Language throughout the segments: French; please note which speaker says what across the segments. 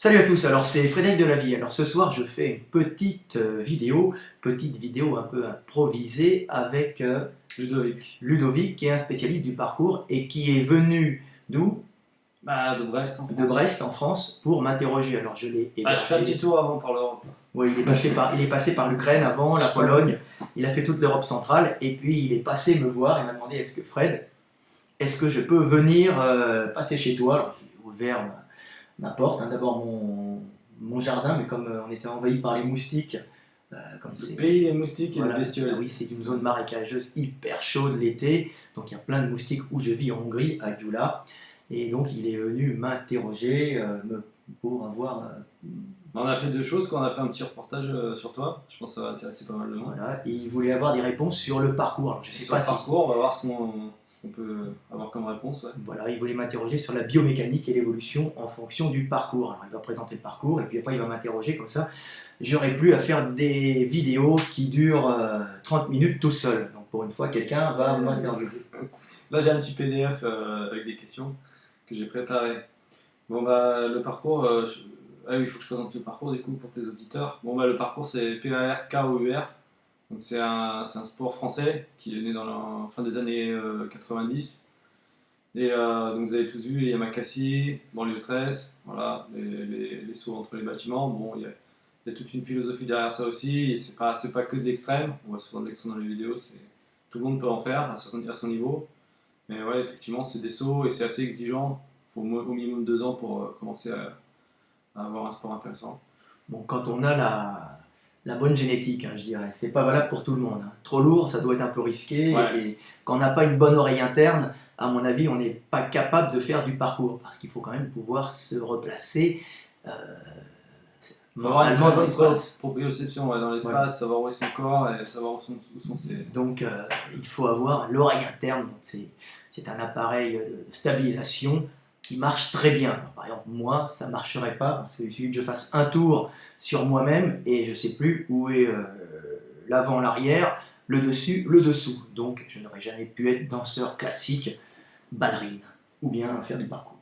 Speaker 1: Salut à tous, alors c'est Frédéric Delavie. Alors ce soir je fais une petite vidéo un peu improvisée avec Ludovic qui est un spécialiste du parcours et qui est venu d'où?
Speaker 2: De Brest en
Speaker 1: De
Speaker 2: France.
Speaker 1: Brest en France pour m'interroger. Alors je l'ai
Speaker 2: Je fais un petit tour avant par l'Europe.
Speaker 1: Oui, il est passé par l'Ukraine avant, la Pologne, il a fait toute l'Europe centrale et puis il est passé me voir et m'a demandé est-ce que je peux venir passer chez toi? Alors j'ai ouvert ma porte, hein, d'abord mon jardin, mais comme on était envahi par les moustiques, comme
Speaker 2: Le pays des moustiques et
Speaker 1: voilà,
Speaker 2: des bestioles.
Speaker 1: oui, c'est une zone marécageuse hyper chaude l'été, donc il y a plein de moustiques où je vis en Hongrie, à Gyula, et donc il est venu m'interroger pour avoir
Speaker 2: On a fait deux choses, on a fait un petit reportage sur toi, je pense que ça va intéresser pas mal de monde.
Speaker 1: voilà, et il voulait avoir des réponses sur le parcours. Alors, je sais
Speaker 2: Sur
Speaker 1: pas
Speaker 2: le
Speaker 1: si
Speaker 2: parcours, on va voir ce qu'on peut avoir comme réponse. Ouais.
Speaker 1: voilà, il voulait m'interroger sur la biomécanique et l'évolution en fonction du parcours. Alors il va présenter le parcours et puis après il va m'interroger comme ça. J'aurai plus à faire des vidéos qui durent 30 minutes tout seul. Donc pour une fois, quelqu'un va m'interviewer.
Speaker 2: Là j'ai un petit PDF avec des questions que j'ai préparées. Bon le parcours, ah oui, il faut que je présente le parcours du coup pour tes auditeurs. Bon le parcours c'est PARKOUR. Donc c'est un sport français qui est né dans la fin des années 90. Et donc vous avez tous vu les Yamakasi, banlieue 13, voilà, les sauts entre les bâtiments. Bon, il y a toute une philosophie derrière ça aussi, et c'est pas que de l'extrême. On voit souvent de l'extrême dans les vidéos, tout le monde peut en faire à son niveau. Mais ouais, effectivement, c'est des sauts et c'est assez exigeant. Il faut au minimum 2 ans pour commencer à avoir un sport intéressant.
Speaker 1: Bon, quand on a la bonne génétique, hein, je dirais, c'est pas valable pour tout le monde, hein. Trop lourd, ça doit être un peu risqué.
Speaker 2: Ouais.
Speaker 1: Et quand on n'a pas une bonne oreille interne, à mon avis, on n'est pas capable de faire du parcours parce qu'il faut quand même pouvoir se replacer.
Speaker 2: Il faut avoir une
Speaker 1: Mentalement
Speaker 2: très
Speaker 1: dans
Speaker 2: bonne
Speaker 1: l'espace.
Speaker 2: proprioception dans l'espace,
Speaker 1: Voilà.
Speaker 2: savoir où est son corps et savoir où sont ses.
Speaker 1: Donc il faut avoir l'oreille interne. C'est un appareil de stabilisation qui marche très bien. Alors, par exemple, moi, ça ne marcherait pas parce qu'il suffit que je fasse un tour sur moi-même et je ne sais plus où est l'avant, l'arrière, le dessus, le dessous. Donc je n'aurais jamais pu être danseur classique, ballerine ou bien faire du parcours.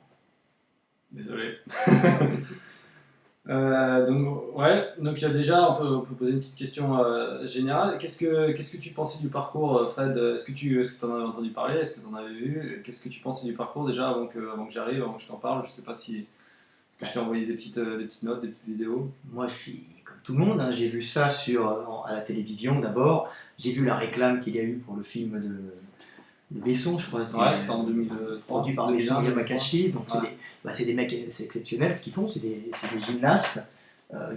Speaker 2: Désolé. Donc il y a déjà, on peut poser une petite question générale. Qu'est-ce que tu pensais du parcours, Fred? Est-ce que tu en avais entendu parler? Est-ce que tu en avais vu? Qu'est-ce que tu pensais du parcours déjà avant que j'arrive, avant que je t'en parle? Je sais pas si est-ce que je t'ai envoyé des petites notes, des petites vidéos.
Speaker 1: Moi, je suis comme tout le monde, hein. J'ai vu ça à la télévision d'abord. J'ai vu la réclame qu'il y a eu pour le film de Besson, je crois.
Speaker 2: Ouais, c'était en 2003.
Speaker 1: Produit par Besson
Speaker 2: 2001,
Speaker 1: Yamakashi. Donc,
Speaker 2: ouais.
Speaker 1: c'est des mecs, c'est exceptionnel ce qu'ils font. C'est des gymnastes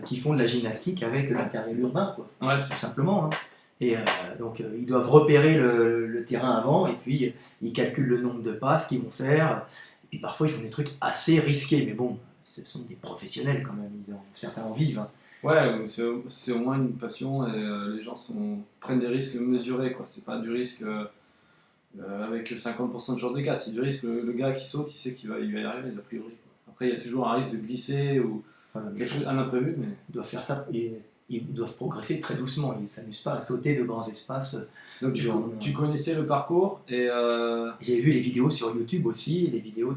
Speaker 1: qui font de la gymnastique avec le matériel urbain, quoi.
Speaker 2: Ouais,
Speaker 1: Tout simplement, hein. Et donc, ils doivent repérer le terrain avant et puis ils calculent le nombre de passes qu'ils vont faire. Et puis parfois, ils font des trucs assez risqués, mais bon, ce sont des professionnels quand même. Certains en vivent, hein.
Speaker 2: Ouais, c'est au moins une passion et les gens prennent des risques mesurés, quoi. C'est pas du risque avec 50% de chance de cas, c'est du risque. Le gars qui saute, il sait qu'il va y arriver, a priori, quoi. Après, il y a toujours un risque de glisser ou
Speaker 1: Voilà,
Speaker 2: quelque chose, un imprévu, mais.
Speaker 1: ils doivent faire ça, ils doivent progresser très doucement. Ils ne s'amusent pas à sauter de grands espaces.
Speaker 2: Donc tu connaissais le parcours et.
Speaker 1: J'ai vu les vidéos sur YouTube aussi, les vidéos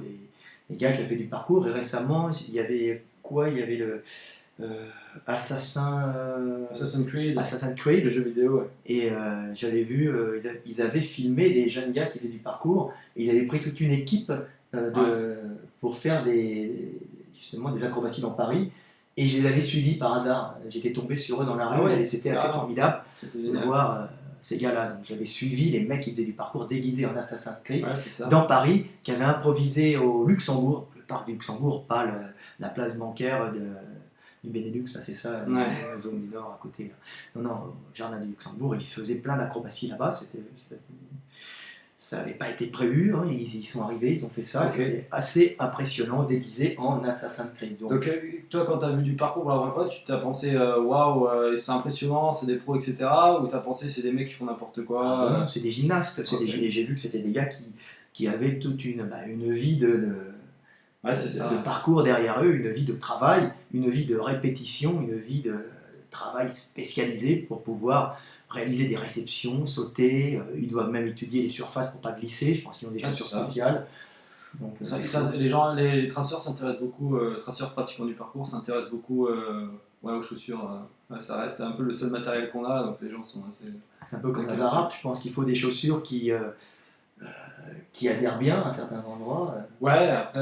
Speaker 1: des gars qui ont fait du parcours. Et récemment, il y avait quoi? Il y avait le
Speaker 2: Assassin's Creed,
Speaker 1: le
Speaker 2: le jeu vidéo, ouais.
Speaker 1: Et j'avais vu, ils avaient filmé des jeunes gars qui faisaient du parcours. Et ils avaient pris toute une équipe pour faire justement des acrobaties dans Paris. Et je les avais suivis par hasard. J'étais tombé sur eux dans la rue et c'était assez formidable de voir ces gars-là. Donc j'avais suivi les mecs qui faisaient du parcours déguisés en Assassin's Creed dans Paris, qui avaient improvisé au Luxembourg, le parc du Luxembourg, pas la place bancaire du Benelux, là, c'est ça, la zone du Nord à côté. Là. Non, au jardin du Luxembourg, ils faisaient plein d'acrobaties là-bas. Ça n'avait pas été prévu, hein. Ils sont arrivés, ils ont fait ça.
Speaker 2: Okay.
Speaker 1: C'était assez impressionnant, déguisé en Assassin's Creed.
Speaker 2: Donc toi, quand tu as vu du parcours pour la première fois, tu t'as pensé waouh, c'est impressionnant, c'est des pros, etc. Ou tu as pensé c'est des mecs qui font n'importe quoi?
Speaker 1: Non, c'est des gymnastes. Et j'ai vu que c'était des gars qui avaient toute une vie de parcours derrière eux, une vie de travail, une vie de répétition, une vie de travail spécialisé pour pouvoir réaliser des réceptions, sauter. Ils doivent même étudier les surfaces pour ne pas glisser. Je pense qu'ils ont des chaussures spéciales. Donc,
Speaker 2: Les traceurs s'intéressent beaucoup, traceurs pratiquant du parcours s'intéressent beaucoup aux chaussures. Ouais, ça reste un peu le seul matériel qu'on a, donc les gens sont assez.
Speaker 1: c'est un peu comme la varap, je pense qu'il faut des chaussures qui adhèrent bien à certains endroits.
Speaker 2: Ouais, après.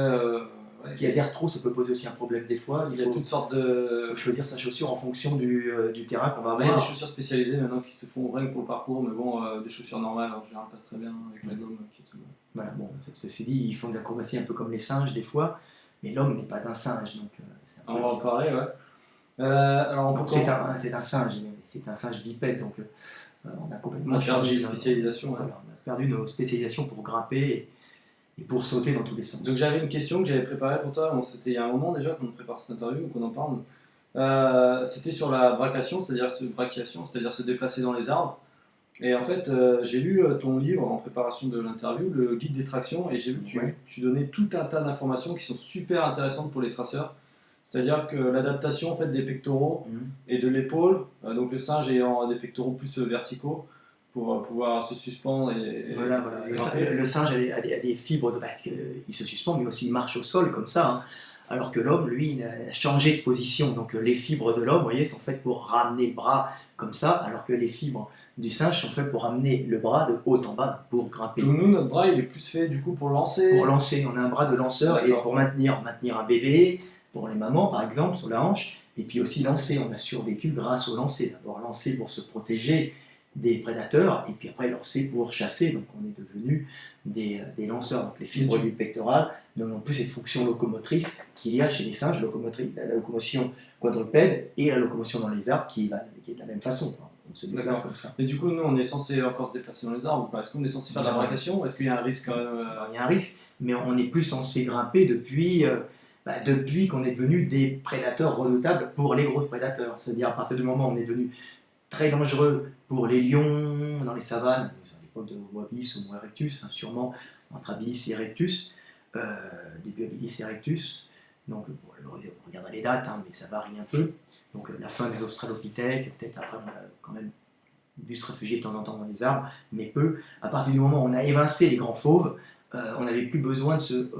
Speaker 1: Qui adhèrent trop, ça peut poser aussi un problème des fois.
Speaker 2: Il y a toutes sortes de.
Speaker 1: Faut choisir sa chaussure en fonction du terrain qu'on va
Speaker 2: Il y a
Speaker 1: avoir.
Speaker 2: des chaussures spécialisées maintenant qui se font rien que pour le parcours, mais bon, des chaussures normales en général passent très bien avec la gomme qui est tout.
Speaker 1: Voilà, bon, ceci dit, ils font de l'acrobatie un peu comme les singes des fois, mais l'homme n'est pas un singe, donc c'est un peu
Speaker 2: On va en parler, ouais. Alors
Speaker 1: donc, c'est un singe bipède, donc on a complètement
Speaker 2: on a perdu
Speaker 1: changé.
Speaker 2: les spécialisations. Ouais.
Speaker 1: Voilà, on a perdu nos spécialisations pour grimper et pour sauter dans tous les sens.
Speaker 2: Donc j'avais une question que j'avais préparée pour toi, bon, c'était il y a un moment déjà qu'on prépare cette interview, qu'on en parle. C'était sur la brachiation, c'est-à-dire se déplacer dans les arbres. Et en fait, j'ai lu ton livre en préparation de l'interview, le guide des tractions, et j'ai vu que tu donnais tout un tas d'informations qui sont super intéressantes pour les traceurs. C'est-à-dire que l'adaptation en fait, des pectoraux et de l'épaule, donc le singe ayant des pectoraux plus verticaux pour pouvoir se suspendre et
Speaker 1: voilà. Le singe a des fibres parce qu'il se suspend, mais aussi il marche au sol comme ça. Hein. Alors que l'homme, lui, il a changé de position. Donc les fibres de l'homme, vous voyez, sont faites pour ramener le bras comme ça, alors que les fibres du singe sont faites pour ramener le bras de haut en bas pour grimper.
Speaker 2: Donc nous, notre bras, il est plus fait du coup pour lancer.
Speaker 1: Pour lancer, on a un bras de lanceur et pour maintenir un bébé, pour les mamans par exemple, sur la hanche, et puis aussi lancer. On a survécu grâce au lancer. D'abord lancer pour se protéger des prédateurs, et puis après lancer pour chasser. Donc on est devenu des lanceurs. Donc les fibres du pectoral n'ont plus cette fonction locomotrice qu'il y a chez les singes, la locomotion quadrupède et la locomotion dans les arbres qui est de la même façon. On se déplace comme ça.
Speaker 2: Et du coup, nous, on est censé encore se déplacer dans les arbres ou pas? Est-ce qu'on est censé faire de la brachiation ou est-ce qu'il y a un risque quand même
Speaker 1: Il y a un risque, mais on n'est plus censé grimper depuis qu'on est devenu des prédateurs redoutables pour les gros prédateurs. C'est-à-dire à partir du moment où on est devenu très dangereux pour les lions dans les savanes, à l'époque de Homo habilis, Homo erectus, hein, sûrement entre habilis et erectus, début habilis et erectus. Donc on regardera les dates, hein, mais ça varie un peu. Donc la fin des australopithèques, peut-être après on a quand même dû se réfugier de temps en temps dans les arbres, mais peu. À partir du moment où on a évincé les grands fauves, on n'avait plus besoin de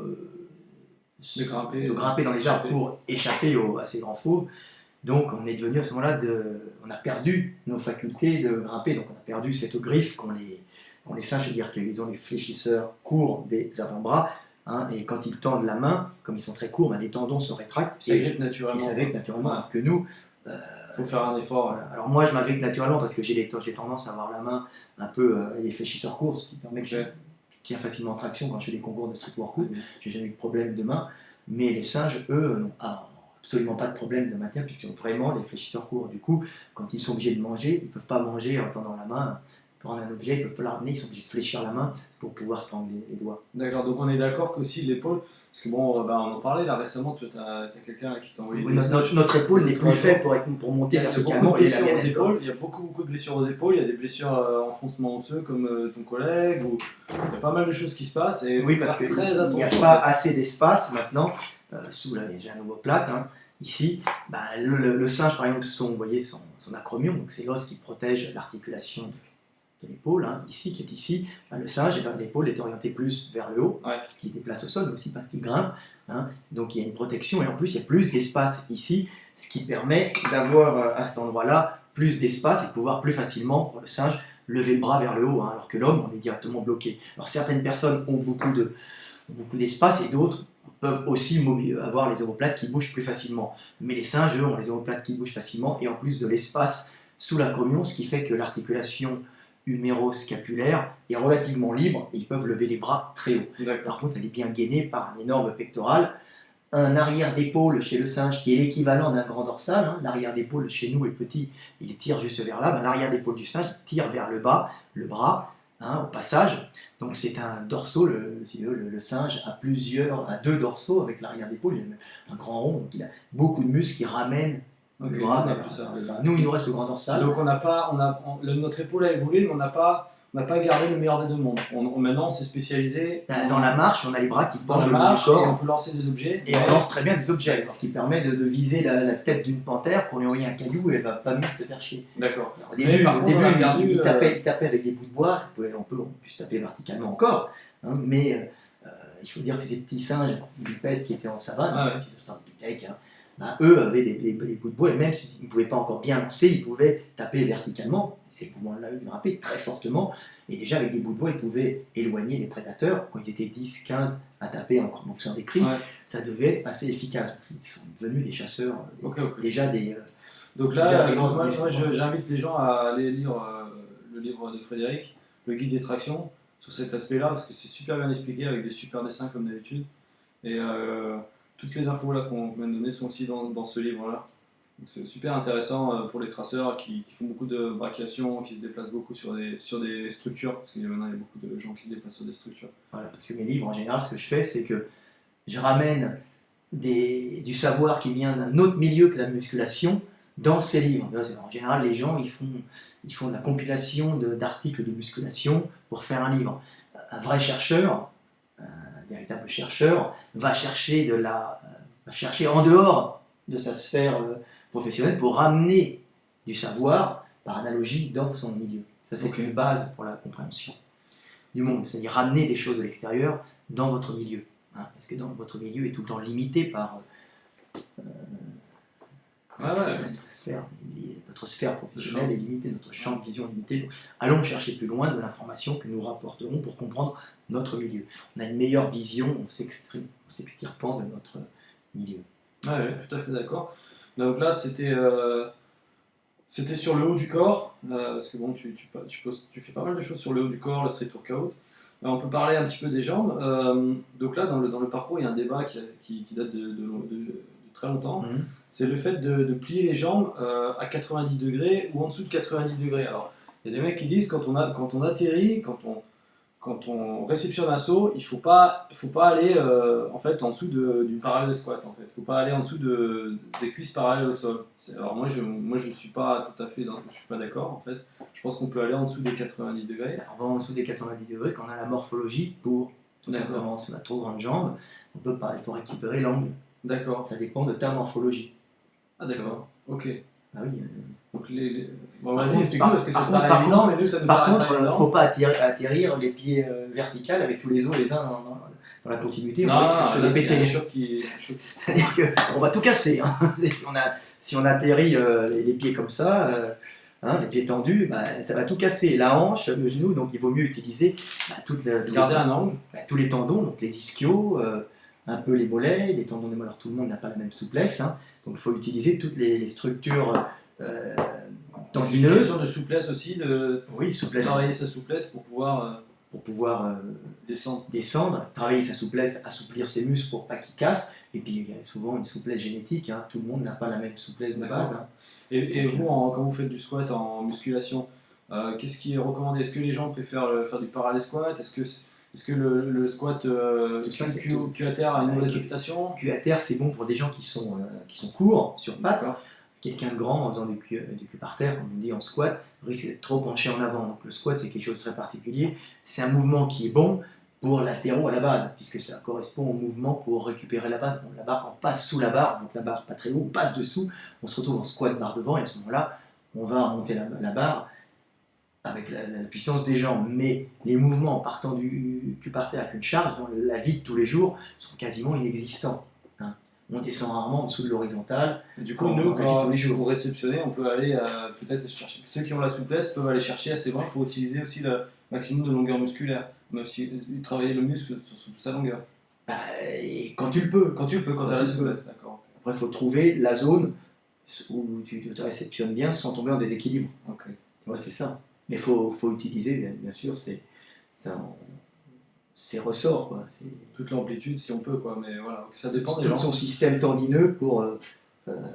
Speaker 1: grimper dans les arbres pour échapper à ces grands fauves. Donc on est devenu à ce moment-là, on a perdu nos facultés de grimper, donc on a perdu cette griffe qu'ont les singes, c'est-à-dire qu'ils ont les fléchisseurs courts des avant-bras, hein, et quand ils tendent la main, comme ils sont très courts, les tendons se rétractent.
Speaker 2: Ça grippe naturellement.
Speaker 1: Et ça grippe naturellement, alors que nous...
Speaker 2: faut faire un effort.
Speaker 1: Voilà. Alors moi je m'agrippe naturellement parce que j'ai tendance à avoir la main un peu les fléchisseurs courts, ce qui permet que je tiens facilement en traction quand je fais des concours de street workout. J'ai jamais eu de problème de main, mais les singes, eux, n'ont absolument pas de problème de maintien puisqu'ils ont vraiment des fléchisseurs courts. Du coup, quand ils sont obligés de manger, ils ne peuvent pas manger en tendant la main. Pour prendre un objet, ils ne peuvent pas la ramener, ils sont obligés de fléchir la main pour pouvoir tendre les doigts.
Speaker 2: D'accord, donc on est d'accord qu'aussi l'épaule, parce que bon, on en parlait là récemment, tu as quelqu'un qui t'a envoyé.
Speaker 1: Notre épaule n'est plus faite pour monter verticalement.
Speaker 2: Il y a beaucoup de blessures aux épaules, il y a des blessures enfoncement osseux comme ton collègue, ou il y a pas mal de choses qui se passent. Et
Speaker 1: oui, parce qu'il n'y a pas assez d'espace maintenant, j'ai un omoplate, hein, ici, le singe par exemple, vous voyez son acromion, donc c'est l'os qui protège l'articulation de l'épaule, hein, ici, qui est ici, le singe, l'épaule est orientée plus vers le haut, parce qu'il se déplace au sol, mais aussi parce qu'il grimpe, hein, donc il y a une protection, et en plus il y a plus d'espace ici, ce qui permet d'avoir à cet endroit-là plus d'espace et de pouvoir plus facilement, pour le singe, lever le bras vers le haut, hein, alors que l'homme, on est directement bloqué. Alors certaines personnes ont beaucoup d'espace, et d'autres peuvent aussi avoir les omoplates qui bougent plus facilement, mais les singes, eux, ont les omoplates qui bougent facilement, et en plus de l'espace sous l'acromion, ce qui fait que l'articulation huméro-scapulaire est relativement libre et ils peuvent lever les bras très haut. Par contre, elle est bien gainée par un énorme pectoral, un arrière d'épaule chez le singe qui est l'équivalent d'un grand dorsal. Hein. L'arrière d'épaule chez nous est petit, il tire juste vers là. L'arrière d'épaule du singe tire vers le bas, le bras, hein, au passage. Donc c'est un dorsaux, le singe a deux dorsaux avec l'arrière d'épaule, il a un grand rond, donc il a beaucoup de muscles qui ramènent.
Speaker 2: Okay,
Speaker 1: nous, il nous reste le grand dorsal.
Speaker 2: Donc notre épaule a évolué, mais on n'a pas gardé le meilleur des deux mondes. Maintenant, on s'est spécialisé.
Speaker 1: Dans la marche, on a les bras qui
Speaker 2: pendent le corps. Et on peut lancer des objets.
Speaker 1: Et on lance très bien des objets, ce qui permet de viser la tête d'une panthère pour lui envoyer un caillou et elle va pas mieux te faire chier.
Speaker 2: D'accord.
Speaker 1: Au début, il tapait avec des bouts de bois, on peut se taper verticalement encore, hein, mais il faut dire que ces petits singes bipèdes qui étaient en savane,
Speaker 2: Ah ouais.
Speaker 1: qui sont Australopithèques, hein, bah, eux avaient des bouts de bois, et même s'ils ne pouvaient pas encore bien lancer, ils pouvaient taper verticalement. Ces mouvements-là, ils grimpaient très fortement, et déjà avec des bouts de bois, ils pouvaient éloigner les prédateurs. Quand ils étaient 10, 15 à taper en faisant des cris,
Speaker 2: Ouais.
Speaker 1: ça devait être assez efficace. Donc, ils sont devenus des chasseurs,
Speaker 2: Ok.
Speaker 1: déjà des.
Speaker 2: Donc
Speaker 1: déjà
Speaker 2: là,
Speaker 1: des grands
Speaker 2: moi,
Speaker 1: défenseurs.
Speaker 2: j'invite les gens à aller lire le livre de Frédéric, Le guide des tractions, sur cet aspect-là, parce que c'est super bien expliqué avec des super dessins comme d'habitude. Et toutes les infos là qu'on vient de donner sont aussi dans ce livre-là. Donc c'est super intéressant pour les traceurs qui font beaucoup de brachiation, qui se déplacent beaucoup sur des structures, parce que maintenant il y a beaucoup de gens qui se déplacent sur des structures.
Speaker 1: Voilà, parce que mes livres, en général, ce que je fais, c'est que je ramène du savoir qui vient d'un autre milieu que la musculation dans ces livres. En général, les gens, ils font de la compilation d'articles de musculation pour faire un livre. Un vrai chercheur, un véritable chercheur, va chercher en dehors de sa sphère professionnelle pour ramener du savoir, par analogie, dans son milieu. Ça, c'est une base pour la compréhension du monde, c'est-à-dire ramener des choses de l'extérieur dans votre milieu. Hein, parce que votre milieu est tout le temps limité par notre sphère professionnelle est limitée, notre champ de vision est limité. Donc, allons chercher plus loin de l'information que nous rapporterons pour comprendre notre milieu. On a une meilleure vision en s'extirpant de notre milieu.
Speaker 2: Ah oui, tout à fait d'accord. Donc là, c'était sur le haut du corps, parce que bon, tu fais pas mal de choses sur le haut du corps, le street workout. On peut parler un petit peu des jambes. Donc là, dans le parcours, il y a un débat qui date de très longtemps.
Speaker 1: Mmh.
Speaker 2: C'est le fait de plier les jambes à 90 degrés ou en dessous de 90 degrés. Alors, il y a des mecs qui disent quand on atterrit, quand on réceptionne un saut, il faut pas aller en fait en dessous du parallèle squat. En fait, faut pas aller en dessous des cuisses parallèles au sol. Alors moi je suis pas tout à fait, je suis pas d'accord en fait. Je pense qu'on peut aller en dessous des 90 degrés.
Speaker 1: On va en dessous des 90 degrés quand on a la morphologie pour tout simplement. Si on a trop grandes jambes, on peut pas. Il faut récupérer l'angle.
Speaker 2: D'accord.
Speaker 1: Ça dépend de ta morphologie.
Speaker 2: Ah d'accord. Ok.
Speaker 1: Ah oui.
Speaker 2: Donc bon, vas-y, explique-nous parce que ça paraît énorme, mais nous ça nous
Speaker 1: par
Speaker 2: paraît
Speaker 1: contre,
Speaker 2: pas
Speaker 1: il ne
Speaker 2: énorme.
Speaker 1: faut pas atterrir les pieds verticales avec tous les os les uns dans la continuité.
Speaker 2: Non,
Speaker 1: on risque de les péter.
Speaker 2: un choc qui
Speaker 1: C'est-à-dire qu'on va tout casser. Hein. Si on atterrit les pieds comme ça, les pieds tendus, bah, ça va tout casser. La hanche, le genou, donc il vaut mieux utiliser
Speaker 2: garder un angle.
Speaker 1: Tous les tendons, donc les ischios, un peu les mollets, les tendons des mollets. Alors, tout le monde n'a pas la même souplesse. Hein. Donc il faut utiliser toutes les structures tendineuses.
Speaker 2: Une question de souplesse aussi,
Speaker 1: souplesse.
Speaker 2: Travailler sa souplesse pour pouvoir
Speaker 1: descendre, travailler sa souplesse, assouplir ses muscles pour pas qu'ils cassent. Et puis il y a souvent une souplesse génétique. Hein. Tout le monde n'a pas la même souplesse de base. Hein.
Speaker 2: Et vous, quand vous faites du squat en musculation, qu'est-ce qui est recommandé? Est-ce que les gens préfèrent faire du parallel squat? Est-ce que le squat cul à terre a une mauvaise réputation?
Speaker 1: Cul à terre, c'est bon pour des gens qui sont courts sur pattes. Quelqu'un de grand en faisant du cul par terre, comme on dit en squat, risque d'être trop penché en avant. Donc le squat, c'est quelque chose de très particulier. C'est un mouvement qui est bon pour latéraux à la base, puisque ça correspond au mouvement pour récupérer la base. Bon, la barre, on passe sous la barre, donc la barre pas très haut, on passe dessous, on se retrouve en squat barre devant, et à ce moment-là, on va remonter la barre avec la puissance des jambes. Mais les mouvements en partant du cul par terre avec une charge, dans la vie de tous les jours, sont quasiment inexistants. Hein. On descend rarement en dessous de l'horizontale.
Speaker 2: Du coup, nous, pour réceptionner, on peut aller peut-être chercher. Ceux qui ont la souplesse peuvent aller chercher assez loin pour utiliser aussi le maximum de longueur musculaire, même si travailler le muscle sur sa longueur.
Speaker 1: Et quand tu le peux.
Speaker 2: Quand tu as la souplesse, d'accord.
Speaker 1: Après, il faut trouver la zone où tu te réceptionnes bien sans tomber en déséquilibre.
Speaker 2: Ok.
Speaker 1: Ouais, c'est ça. Mais il faut utiliser, bien sûr, ses ressorts. Quoi.
Speaker 2: Toute l'amplitude, si on peut, quoi. Mais voilà, ça dépend des
Speaker 1: tout
Speaker 2: gens.
Speaker 1: Son système tendineux pour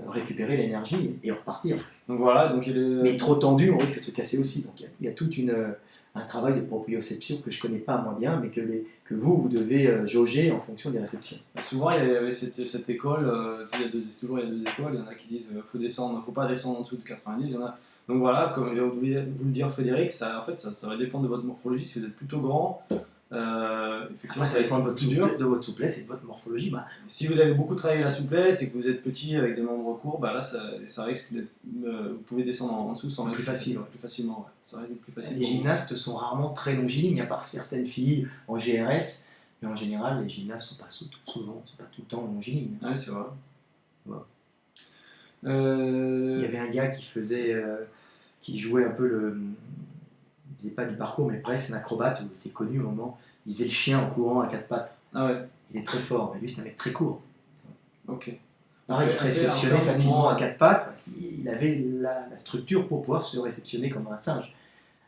Speaker 1: récupérer l'énergie et repartir.
Speaker 2: Donc voilà,
Speaker 1: Mais trop tendu, on risque de se casser aussi. Donc il y a tout un travail de proprioception que je ne connais pas moi bien, mais que vous devez jauger en fonction des réceptions.
Speaker 2: Souvent, il y avait cette école, il y a deux écoles, il y en a qui disent qu'il ne faut pas descendre en dessous de 90, il y en a. Donc voilà, comme je voulais vous le dire Frédéric, ça va dépendre de votre morphologie. Si vous êtes plutôt grand,
Speaker 1: effectivement, ça dépend de votre souplesse et de votre morphologie.
Speaker 2: Si vous avez beaucoup travaillé la souplesse et que vous êtes petit avec des membres courts, là ça risque d'être. Vous pouvez descendre en dessous sans
Speaker 1: plus facilement.
Speaker 2: Ça risque d'être plus facile.
Speaker 1: Les gymnastes sont rarement très longilignes, à part certaines filles en GRS Mais en général, les gymnastes sont pas souvent, sont pas tout le temps longiligne.
Speaker 2: Ah oui, c'est vrai.
Speaker 1: Ouais.
Speaker 2: Euh,
Speaker 1: Il y avait un gars qui jouait un peu il faisait pas du parcours, mais presque un acrobate, il était connu au moment. Il faisait le chien en courant à quatre pattes.
Speaker 2: Ah ouais,
Speaker 1: Il est très fort, mais lui, c'est un mec très court.
Speaker 2: ok.
Speaker 1: Pareil, il se
Speaker 2: On
Speaker 1: réceptionnait
Speaker 2: fait un
Speaker 1: facilement
Speaker 2: mouvement,
Speaker 1: à quatre pattes parce qu'il avait la structure pour pouvoir se réceptionner comme un singe.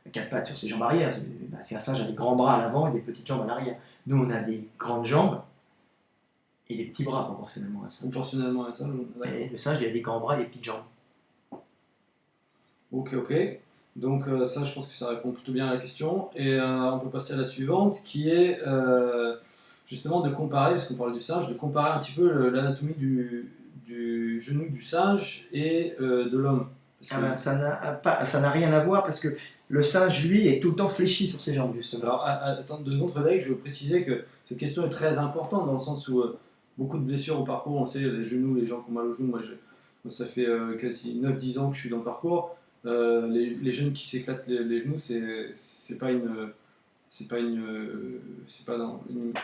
Speaker 1: À quatre pattes sur ses jambes arrière. C'est un singe a des grands bras à l'avant et des petites jambes à l'arrière. Nous, on a des grandes jambes et des petits bras proportionnellement à un singe.
Speaker 2: proportionnellement à ça. D'accord.
Speaker 1: Et le singe, il a des grands bras et des petites jambes.
Speaker 2: Ok, ok. Donc ça, je pense que ça répond plutôt bien à la question. Et on peut passer à la suivante, qui est justement de comparer, parce qu'on parle du singe, de comparer un petit peu l'anatomie du genou du singe et de l'homme. Parce que-
Speaker 1: Ça n'a rien à voir parce que le singe, lui, est tout le temps fléchi sur ses jambes, justement.
Speaker 2: Alors, attends 2 secondes, Frédéric, je veux préciser que cette question est très importante dans le sens où beaucoup de blessures au parcours, on sait, les genoux, les gens qui ont mal aux genoux, moi ça fait quasi 9-10 ans que je suis dans le parcours. Les jeunes qui s'éclatent les genoux, c'est pas une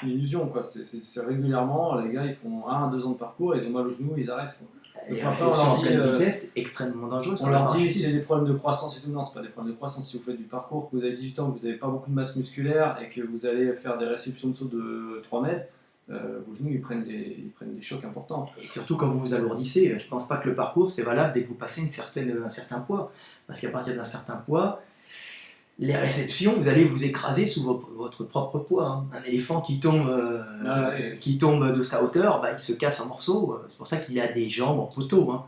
Speaker 2: illusion, quoi. C'est régulièrement, les gars ils font 1 à 2 ans de parcours, ils ont mal aux genoux, ils arrêtent, quoi.
Speaker 1: Et
Speaker 2: Donc
Speaker 1: la
Speaker 2: après, on
Speaker 1: réception
Speaker 2: leur
Speaker 1: en
Speaker 2: dit,
Speaker 1: pleine vitesse est extrêmement dangereuse.
Speaker 2: on leur dit c'est des problèmes de croissance et tout. Non, c'est pas des problèmes de croissance. Si vous faites du parcours, que vous avez 18 ans, que vous n'avez pas beaucoup de masse musculaire et que vous allez faire des réceptions de saut de 3 mètres, vos genoux ils prennent des chocs importants.
Speaker 1: Et surtout quand vous vous alourdissez, je ne pense pas que le parcours c'est valable dès que vous passez un certain poids. Parce qu'à partir d'un certain poids, les réceptions, vous allez vous écraser sous votre propre poids. Hein. Un éléphant qui tombe de sa hauteur, bah, il se casse en morceaux. C'est pour ça qu'il a des jambes en poteau. Hein.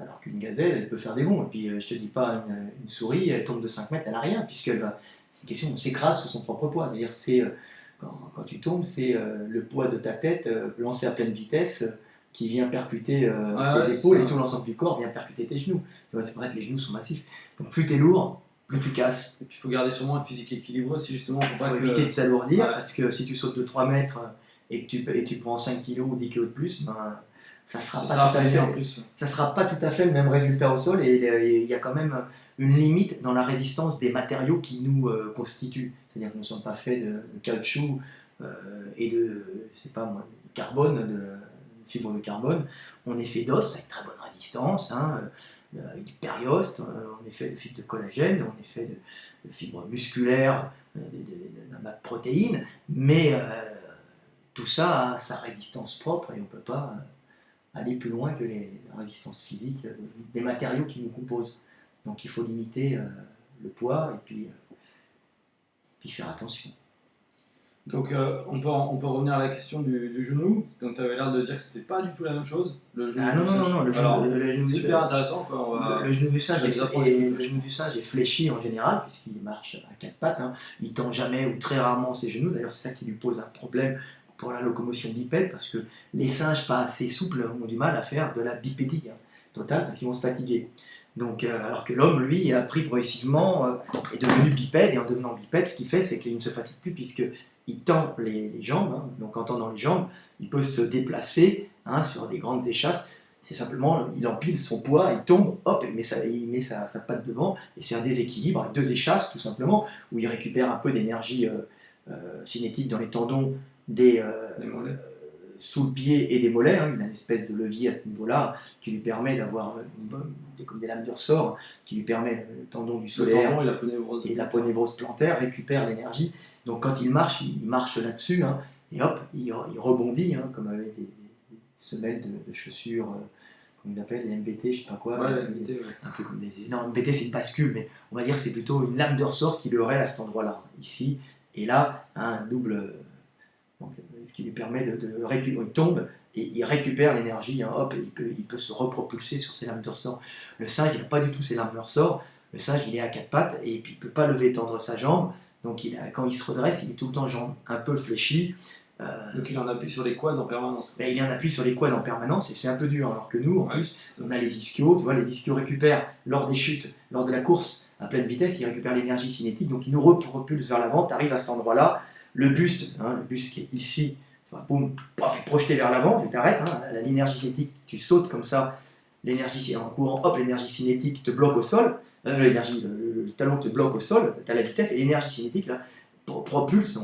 Speaker 1: Alors qu'une gazelle, elle peut faire des bonds. Et puis, je te dis pas, une souris, elle tombe de 5 mètres, elle n'a rien, puisqu'elle va. C'est une question, on s'écrase sous son propre poids. C'est-à-dire, quand tu tombes, c'est le poids de ta tête lancé à pleine vitesse qui vient percuter tes épaules et tout l'ensemble du corps vient percuter tes genoux. Tu vois, c'est pour ça que les genoux sont massifs. Donc, plus tu es lourd, plus tu casses.
Speaker 2: Et puis il faut garder sûrement un physique équilibré si justement
Speaker 1: Il faut éviter de s'alourdir,
Speaker 2: Ouais.
Speaker 1: parce que si tu sautes de 3 mètres et que tu prends 5 kg ou 10 kg de plus, ben, ça
Speaker 2: ça
Speaker 1: sera
Speaker 2: fait en plus.
Speaker 1: ça sera pas tout à fait le même résultat au sol et il y a quand même une limite dans la résistance des matériaux qui nous constituent. C'est-à-dire qu'on ne sont pas faits de caoutchouc et je sais pas moi, de carbone, de fibre de carbone. On est fait d'os avec très bonne résistance, hein, avec du périoste, on est fait de fibres de collagène, on est fait de fibres musculaires, de protéines, mais tout ça a sa résistance propre et on ne peut pas aller plus loin que la résistance physique des matériaux qui nous composent. Donc il faut limiter le poids et puis faire attention.
Speaker 2: Donc on peut revenir à la question du genou. Donc tu avais l'air de dire que c'était pas du tout la même chose. Le genou
Speaker 1: Ah non,
Speaker 2: du
Speaker 1: non,
Speaker 2: singe.
Speaker 1: non, non,
Speaker 2: Alors,
Speaker 1: le genou,
Speaker 2: super intéressant, quoi.
Speaker 1: le genou du singe
Speaker 2: je vais vous apprendre des trucs.
Speaker 1: le genou du singe est fléchi en général, puisqu'il marche à quatre pattes. Hein. Il tend jamais ou très rarement ses genoux. D'ailleurs, c'est ça qui lui pose un problème pour la locomotion bipède, parce que les singes pas assez souples ont du mal à faire de la bipédie totale, parce qu'ils vont se fatiguer. Donc, alors que l'homme, lui, a appris progressivement, est devenu bipède, et en devenant bipède, ce qu'il fait, c'est qu'il ne se fatigue plus, puisqu'il tend les jambes. Hein. Donc, en tendant les jambes, il peut se déplacer sur des grandes échasses. C'est simplement, il empile son poids, il tombe, hop, il met sa patte devant, et c'est un déséquilibre avec 2 échasses, tout simplement, où il récupère un peu d'énergie cinétique dans les tendons
Speaker 2: Les mollets.
Speaker 1: sous le pied et des mollets. Hein. Il a une espèce de levier à ce niveau-là qui lui permet d'avoir comme des lames de ressort, qui lui permet le tendon du
Speaker 2: Le
Speaker 1: solaire
Speaker 2: tendon et la ponévrose.
Speaker 1: et l'aponévrose plantaire récupère l'énergie. Donc quand il marche là-dessus, hein, et hop, il rebondit, hein, comme avec des semelles de chaussures, qu'on appelle les MBT, je sais pas quoi.
Speaker 2: Ouais, la MBT, ouais.
Speaker 1: Un peu comme non, MBT c'est une bascule, mais on va dire que c'est plutôt une lame de ressort qui le aurait à cet endroit-là, ici, et là, un double. Donc, ce qui lui permet de récupérer. Il tombe et il récupère l'énergie, hein, hop, et il peut se repropulser sur ses lames de ressort. Le singe, il n'a pas du tout ses lames de ressort. Le singe, il est à 4 pattes et puis il ne peut pas lever et tendre sa jambe. Donc, quand il se redresse, il est tout le temps jambes un peu fléchies.
Speaker 2: Donc il en appuie sur les quads en permanence.
Speaker 1: Ben, il en appuie sur les quads en permanence et c'est un peu dur. Alors que nous, en
Speaker 2: Ouais,
Speaker 1: plus,
Speaker 2: c'est
Speaker 1: on a les ischios. Tu vois, les ischios récupèrent lors des chutes, lors de la course à pleine vitesse, ils récupèrent l'énergie cinétique. Donc, ils nous repulsent vers l'avant. Tu arrives à cet endroit-là. Le buste qui est ici, tu vois, boum, pof, projeté vers l'avant, tu t'arrêtes, hein, l'énergie cinétique, tu sautes comme ça, l'énergie en courant, hop, l'énergie cinétique te bloque au sol, le talon te bloque au sol, tu as la vitesse, et l'énergie cinétique là, propulse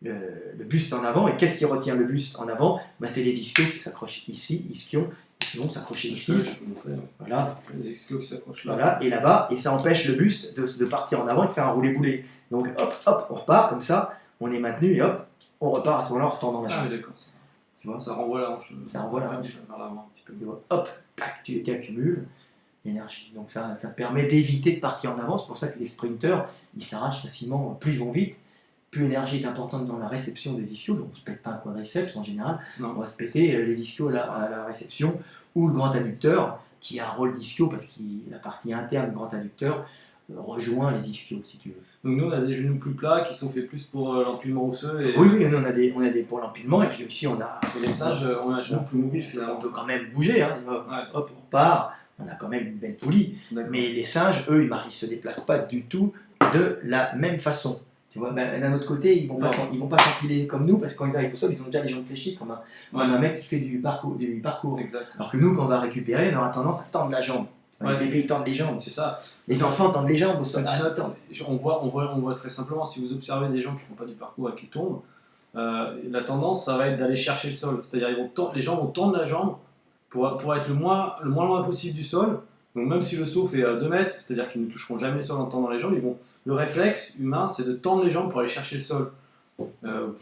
Speaker 1: le buste en avant. Et qu'est-ce qui retient le buste en avant? Ben, c'est les ischios qui s'accrochent ici, ischios qui vont s'accrocher ici.
Speaker 2: Je peux montrer. Ouais.
Speaker 1: Voilà.
Speaker 2: Les ischios qui s'accrochent là.
Speaker 1: Voilà, et là-bas, et ça empêche le buste de partir en avant et de faire un roulé-boulé. Donc hop, hop, on repart comme ça, on est maintenu et hop, on repart à ce moment-là en retendant la
Speaker 2: Ah
Speaker 1: jambe.
Speaker 2: oui, d'accord.
Speaker 1: Tu vois,
Speaker 2: Ça renvoie la hanche.
Speaker 1: Ça renvoie la hanche.
Speaker 2: Vers l'avant un petit peu.
Speaker 1: tu vois, hop, tac, tu accumules l'énergie. Donc ça permet d'éviter de partir en avant. C'est pour ça que les sprinteurs, ils s'arrachent facilement. Plus ils vont vite, plus l'énergie est importante dans la réception des ischios. Donc on ne se pète pas un quadriceps en général.
Speaker 2: Non.
Speaker 1: On va se péter les ischios à la réception ou le grand adducteur qui a un rôle d'ischio parce que la partie interne du grand adducteur rejoint les ischios si tu veux.
Speaker 2: Donc nous on a des genoux plus plats qui sont faits plus pour l'empilement osseux. Et...
Speaker 1: Oui, nous, on a des pour l'empilement et puis aussi on a.
Speaker 2: Et les singes ont un genou plus mobile
Speaker 1: On
Speaker 2: finalement.
Speaker 1: peut quand même bouger, hein.
Speaker 2: Ouais.
Speaker 1: Hop, on repart. On a quand même une belle poulie.
Speaker 2: D'accord.
Speaker 1: Mais les singes, eux, ils ne se déplacent pas du tout de la même façon. Tu vois, ben, d'un autre côté, ils ne vont pas s'empiler comme nous parce que quand ils arrivent au sol, ils ont déjà les jambes fléchies comme un mec qui fait du parcours.
Speaker 2: Exact.
Speaker 1: Alors que nous, quand on va récupérer, on aura tendance à tendre la jambe.
Speaker 2: Ouais.
Speaker 1: Les bébés, ils tendent les jambes.
Speaker 2: C'est ça.
Speaker 1: Les enfants tendent les jambes au sol.
Speaker 2: On voit très simplement, si vous observez des gens qui ne font pas du parcours et qui tombent, la tendance, ça va être d'aller chercher le sol. C'est-à-dire les gens vont tendre la jambe pour être le moins loin possible du sol. Donc même si le saut fait 2 mètres, c'est-à-dire qu'ils ne toucheront jamais le sol en tendant les jambes, le réflexe humain, c'est de tendre les jambes pour aller chercher le sol.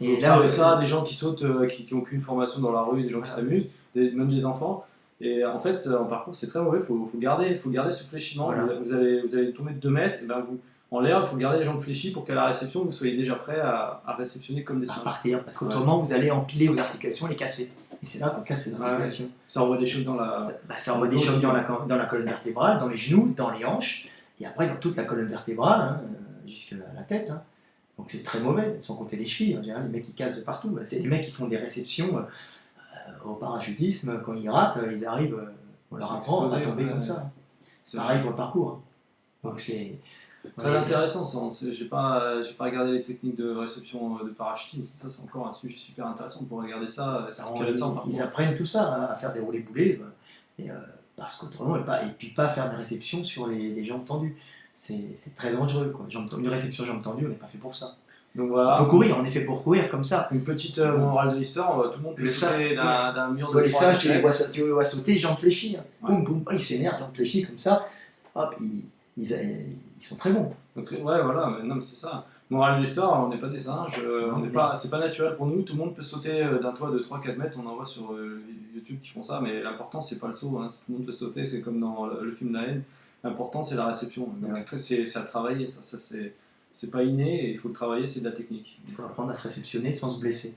Speaker 2: Et là, ça, des gens qui sautent, qui n'ont aucune formation dans la rue, des gens qui s'amusent, même des enfants. Et en fait, en parcours, c'est très mauvais, il faut garder ce fléchiment.
Speaker 1: Voilà.
Speaker 2: Vous allez tomber de 2 mètres, et ben en l'air, il faut garder les jambes fléchies pour qu'à la réception, vous soyez déjà prêt à réceptionner comme des singes.
Speaker 1: À partir, parce qu'autrement, vous allez empiler aux articulations et les casser. Et c'est là qu'on casse les articulations.
Speaker 2: Ça envoie des chocs dans la...
Speaker 1: Ça envoie des chocs dans la colonne vertébrale, dans les genoux, dans les hanches, et après dans toute la colonne vertébrale, hein, jusqu'à la tête. Hein. Donc c'est très mauvais, sans compter les chevilles. En général, les mecs qui cassent de partout. C'est les mecs qui font des réceptions au parachutisme, quand ils ratent, ils arrivent, on leur apprend à tomber comme ça. C'est pareil pour le parcours. Donc c'est...
Speaker 2: Très intéressant, ça. J'ai pas regardé les techniques de réception de parachutisme. Ça, c'est encore un sujet super intéressant pour regarder ça.
Speaker 1: Ils apprennent tout ça, à faire des roulés-boulés, parce qu'autrement, et puis pas faire des réceptions sur les jambes tendues. C'est très dangereux, quoi. Une réception jambes tendues, on n'est pas fait pour ça.
Speaker 2: Donc voilà.
Speaker 1: On peut courir, on est fait pour courir comme ça.
Speaker 2: Une petite morale de l'histoire, tout le monde peut sauter d'un mur de 3
Speaker 1: les singes, tu les vois sauter, jambes fléchies. Hein.
Speaker 2: Ouais.
Speaker 1: Boum, boum, ils s'énervent, jambes fléchies comme ça. Hop, ils sont très bons.
Speaker 2: Donc, ouais, voilà, mais c'est ça. Morale de l'histoire, on n'est pas des singes, c'est pas naturel pour nous. Tout le monde peut sauter d'un toit de 3-4 mètres, on en voit sur YouTube qui font ça, mais l'important c'est pas le saut. Hein. Tout le monde peut sauter, c'est comme dans le film La Haine. L'important c'est la réception. Donc, c'est à travailler, ça c'est pas inné, et il faut le travailler, c'est de la technique.
Speaker 1: Il faut apprendre à se réceptionner sans se blesser.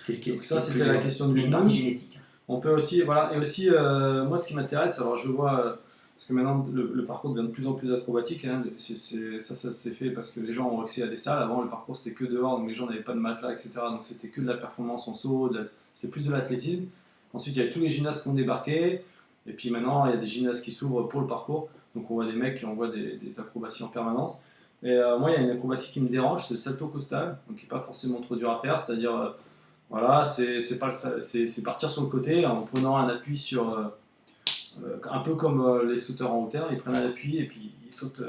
Speaker 2: Donc ça, c'était la question du genou.
Speaker 1: Génétique.
Speaker 2: On peut aussi, voilà, et aussi, moi ce qui m'intéresse, alors je vois, parce que maintenant le parcours devient de plus en plus acrobatique, hein, ça s'est fait parce que les gens ont accès à des salles. Avant le parcours c'était que dehors, donc les gens n'avaient pas de matelas, etc. Donc c'était que de la performance en saut, c'était plus de l'athlétisme. Ensuite il y a tous les gymnastes qui ont débarqué, et puis maintenant il y a des gymnastes qui s'ouvrent pour le parcours. Donc on voit des mecs qui envoient des acrobaties en permanence. Et moi il y a une acrobatie qui me dérange, c'est le salto costal, donc qui n'est pas forcément trop dur à faire, c'est-à-dire voilà, c'est partir sur le côté en prenant un appui sur, un peu comme les sauteurs en hauteur, ils prennent un appui et puis ils sautent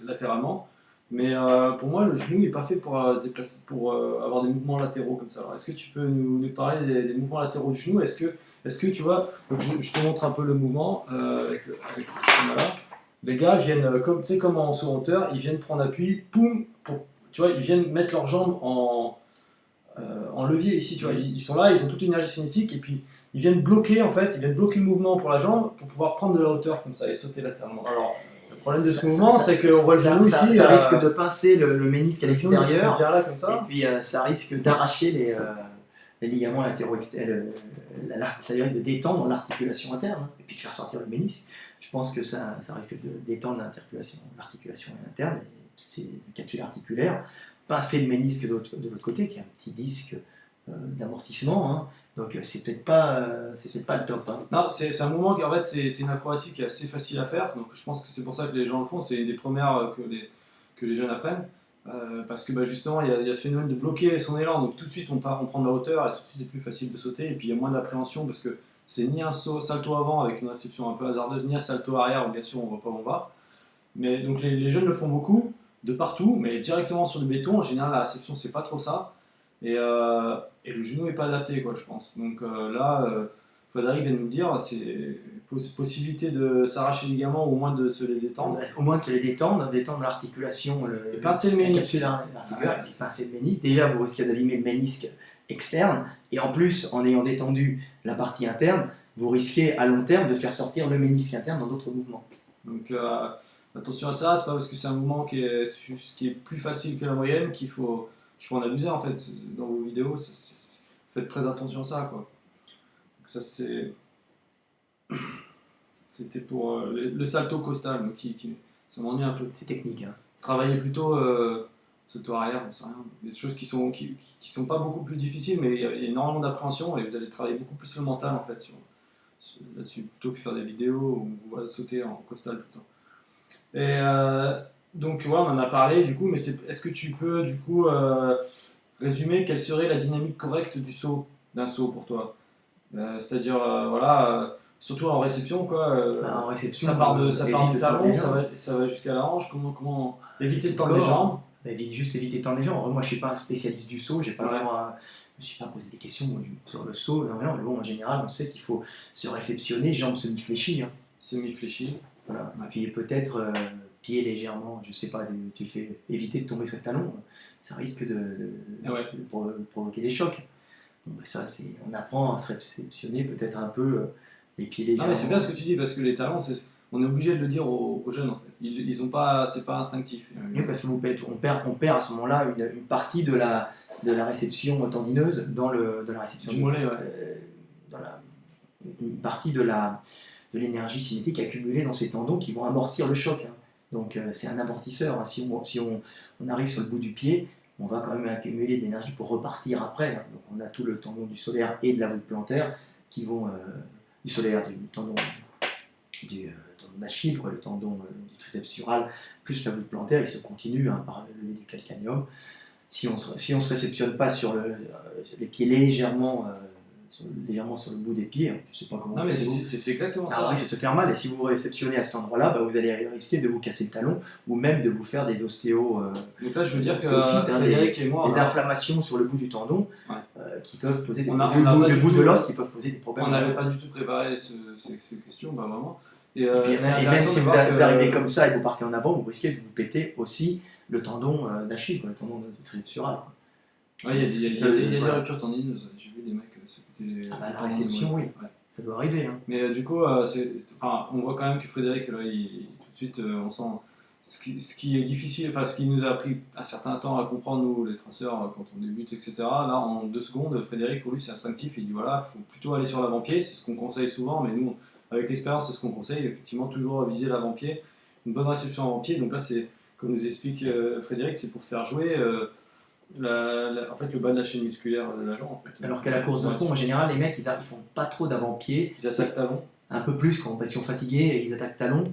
Speaker 2: latéralement. Mais pour moi, le genou n'est pas fait pour se déplacer, pour avoir des mouvements latéraux comme ça. Alors, est-ce que tu peux nous parler des mouvements latéraux du genou? Est-ce que tu vois, donc je te montre un peu le mouvement avec le schéma-là. Les gars viennent, comme en saut en hauteur, ils viennent prendre appui, poum, tu vois, ils viennent mettre leurs jambes en levier ici, tu vois, ils sont là, ils ont toute l'énergie cinétique et puis ils viennent bloquer le mouvement pour la jambe pour pouvoir prendre de la hauteur comme ça et sauter latéralement. Alors le problème de ce mouvement, c'est qu'on voit le genou ici,
Speaker 1: ça risque de pincer le ménisque à l'extérieur,
Speaker 2: là comme ça.
Speaker 1: Et puis ça risque d'arracher les ligaments latéraux externes, ça risque de détendre l'articulation interne et puis de faire sortir le ménisque. Je pense que ça risque de détendre l'articulation interne et toutes ces capsules articulaires. Pincer le ménisque de l'autre côté, qui est un petit disque d'amortissement, hein. Donc c'est peut-être pas le top. Hein.
Speaker 2: Non, c'est un mouvement qui en fait c'est une acrobatie qui est assez facile à faire, donc je pense que c'est pour ça que les gens le font, c'est une des premières que les jeunes apprennent, parce que justement il y a ce phénomène de bloquer son élan, donc tout de suite on prend de la hauteur et tout de suite c'est plus facile de sauter, et puis il y a moins d'appréhension parce que c'est ni un salto avant avec une réception un peu hasardeuse, ni un salto arrière où bien sûr on voit pas où on va. Mais donc les jeunes le font beaucoup, de partout, mais directement sur le béton. En général, la réception, c'est pas trop ça. Et le genou n'est pas adapté, quoi, je pense. Donc là, Frédéric vient de nous dire, c'est possibilité de s'arracher les ligaments ou au moins de se les détendre.
Speaker 1: Au moins de se les détendre l'articulation,
Speaker 2: Et pincer le ménisque.
Speaker 1: l'articulaire, et pincer le ménisque. Déjà, vous risquez d'abîmer le ménisque externe, et en plus, en ayant détendu la partie interne, vous risquez à long terme de faire sortir le ménisque interne dans d'autres mouvements.
Speaker 2: Donc attention à ça, c'est pas parce que c'est un mouvement qui est plus facile que la moyenne qu'il faut en abuser en fait. Dans vos vidéos, faites très attention à ça, quoi. Donc ça c'était pour le salto costal, donc ça m'ennuie un peu.
Speaker 1: C'est technique. Hein.
Speaker 2: Travailler plutôt salto arrière, on sait rien. Des choses qui sont pas beaucoup plus difficiles, mais il y a énormément d'appréhension et vous allez travailler beaucoup plus le mental en fait là-dessus, plutôt que faire des vidéos où on va sauter en costal tout le temps. Et donc ouais, on en a parlé du coup, mais est-ce que tu peux du coup résumer quelle serait la dynamique correcte d'un saut pour toi? C'est-à-dire voilà, surtout en réception quoi.
Speaker 1: En réception,
Speaker 2: ça part du talon,
Speaker 1: ça
Speaker 2: ça va jusqu'à la hanche. Comment éviter de tendre les jambes?
Speaker 1: Juste éviter de tendre les jambes. Moi, je suis pas un spécialiste du saut, j'ai pas vraiment. Je ne me suis pas posé des questions sur le saut. Non, mais bon, en général, on sait qu'il faut se réceptionner, jambes semi-fléchies. Hein.
Speaker 2: Semi-fléchies.
Speaker 1: Voilà. Et puis peut-être pied légèrement, je sais pas, tu fais éviter de tomber sur le talon, ça risque de provoquer des chocs. Bon, ben ça, on apprend à se réceptionner peut-être un peu les pieds légèrement.
Speaker 2: Non, mais c'est bien ce que tu dis, parce que les talons, on est obligé de le dire aux jeunes en fait. Ils ont pas, c'est pas instinctif.
Speaker 1: Oui, parce qu'on perd à ce moment-là une partie de la réception tendineuse dans la réception
Speaker 2: du mollet,
Speaker 1: une partie de l'énergie cinétique accumulée dans ces tendons qui vont amortir le choc. Hein. Donc c'est un amortisseur. Hein. Si on arrive sur le bout du pied, on va quand même accumuler de l'énergie pour repartir après. Hein. Donc on a tout le tendon du solaire et de la voûte plantaire qui vont du solaire, du tendon d'Achille, le tendon du triceps sural, plus la voûte plantaire, il se continue par le lever du calcanéum. Si on se réceptionne pas sur les pieds légèrement sur le bout des pieds, hein, je sais pas comment.
Speaker 2: Non mais c'est exactement ça.
Speaker 1: Ça risque de se faire mal, et si vous vous réceptionnez à cet endroit-là, vous allez risquer de vous casser le talon ou même de vous faire des ostéo.
Speaker 2: Donc là, je veux dire que Frédéric et moi,
Speaker 1: des inflammations sur le bout du tendon qui peuvent poser des problèmes.
Speaker 2: Le bout
Speaker 1: de l'os qui peuvent poser des problèmes.
Speaker 2: On n'avait pas du tout préparé ces questions, vraiment. Et
Speaker 1: même si vous arrivez comme ça et vous partez en avant, vous risquez de vous péter aussi le tendon d'Achille, le tendon du triceps sural.
Speaker 2: Ouais, il y a des ruptures tendineuses. J'ai vu des mecs se péter les
Speaker 1: la réception, oui. Ouais. Ça doit arriver. Hein.
Speaker 2: Mais du coup, on voit quand même que Frédéric, là, tout de suite, on sent ce qui est difficile, ce qui nous a pris un certain temps à comprendre, nous, les traceurs, quand on débute, etc. Là, en 2 secondes, Frédéric, pour lui, c'est instinctif. Il dit voilà, il faut plutôt aller sur l'avant-pied. C'est ce qu'on conseille souvent, mais nous, avec l'expérience, c'est ce qu'on conseille. Effectivement, toujours viser l'avant-pied. Une bonne réception avant-pied. Donc là, c'est, comme nous explique Frédéric, c'est pour faire jouer. En fait, le bas de la chaîne musculaire de la jambe. En fait.
Speaker 1: Alors qu'à la course de fond, en général, les mecs, ils font pas trop d'avant-pied.
Speaker 2: Ils attaquent talon.
Speaker 1: Un peu plus quand ils sont fatigués, ils attaquent talon.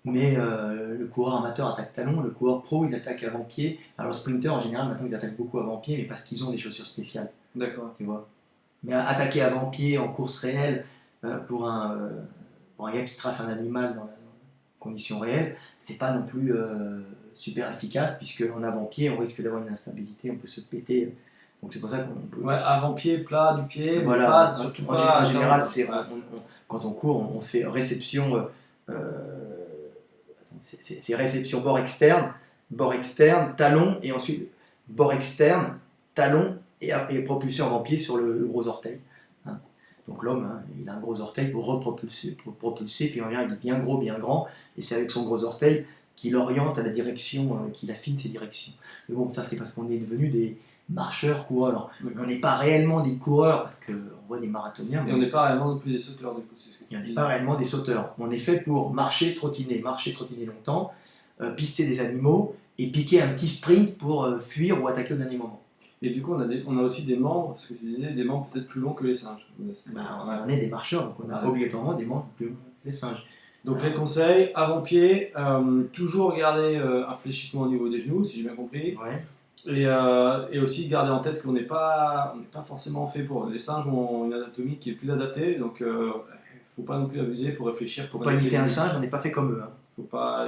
Speaker 1: Mais le coureur amateur attaque talon, le coureur pro, il attaque avant-pied. Alors, le sprinter, en général, maintenant, ils attaquent beaucoup avant-pied, mais parce qu'ils ont des chaussures spéciales.
Speaker 2: D'accord.
Speaker 1: Tu vois. Mais attaquer avant-pied en course réelle, pour un gars qui trace un animal dans la condition réelle, c'est pas non plus super efficace, puisque en avant-pied, on risque d'avoir une instabilité, on peut se péter. Donc c'est pour ça qu'on peut.
Speaker 2: Ouais, avant-pied, plat du pied,
Speaker 1: voilà.
Speaker 2: Surtout
Speaker 1: pas. En général, quand on court, on fait réception. C'est réception bord externe, talon, et ensuite bord externe, talon, et propulsion avant-pied sur le gros orteil. Hein. Donc l'homme, il a un gros orteil pour propulser, puis il est bien gros, bien grand, et c'est avec son gros orteil qu'il oriente à la direction, qu'il affine ses directions. Mais bon, ça c'est parce qu'on est devenu des marcheurs, coureurs. On n'est pas réellement des coureurs, parce qu'on voit des marathoniens.
Speaker 2: Et on n'est pas réellement non plus des sauteurs, du coup.
Speaker 1: On n'est pas réellement des sauteurs. On est fait pour marcher, trottiner longtemps, pister des animaux, et piquer un petit sprint pour fuir ou attaquer au dernier moment.
Speaker 2: Et du coup, on a aussi des membres, ce que tu disais, des membres peut-être plus longs que les singes.
Speaker 1: On est des marcheurs, donc on a obligatoirement des membres plus longs que les singes.
Speaker 2: Donc les conseils, avant-pied, toujours garder un fléchissement au niveau des genoux, si j'ai bien compris.
Speaker 1: Ouais.
Speaker 2: Et aussi garder en tête qu'on n'est pas forcément fait pour. Les singes ont une anatomie qui est plus adaptée, donc il ne faut pas non plus abuser, il faut réfléchir.
Speaker 1: Il ne faut pas imiter un singe, on n'est pas fait comme eux. Hein.
Speaker 2: Faut pas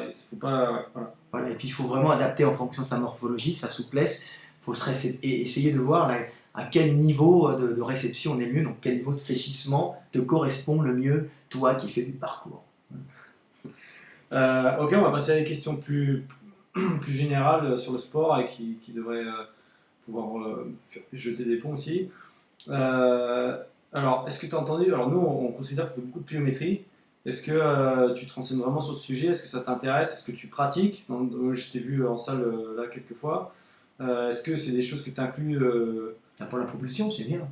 Speaker 1: voilà. Et puis il faut vraiment adapter en fonction de sa morphologie, sa souplesse. Il faut essayer de voir à quel niveau de réception on est le mieux, donc quel niveau de fléchissement te correspond le mieux, toi qui fais du parcours.
Speaker 2: Ok, on va passer à des questions plus générales sur le sport et qui devraient pouvoir jeter des ponts aussi. Alors, est-ce que tu as entendu? Alors, nous, on considère qu'on fait beaucoup de pliométrie. Est-ce que tu te renseignes vraiment sur ce sujet? Est-ce que ça t'intéresse? Est-ce que tu pratiques? Je t'ai vu en salle là quelques fois. Est-ce que c'est des choses que tu inclus
Speaker 1: Pour la propulsion, c'est bien.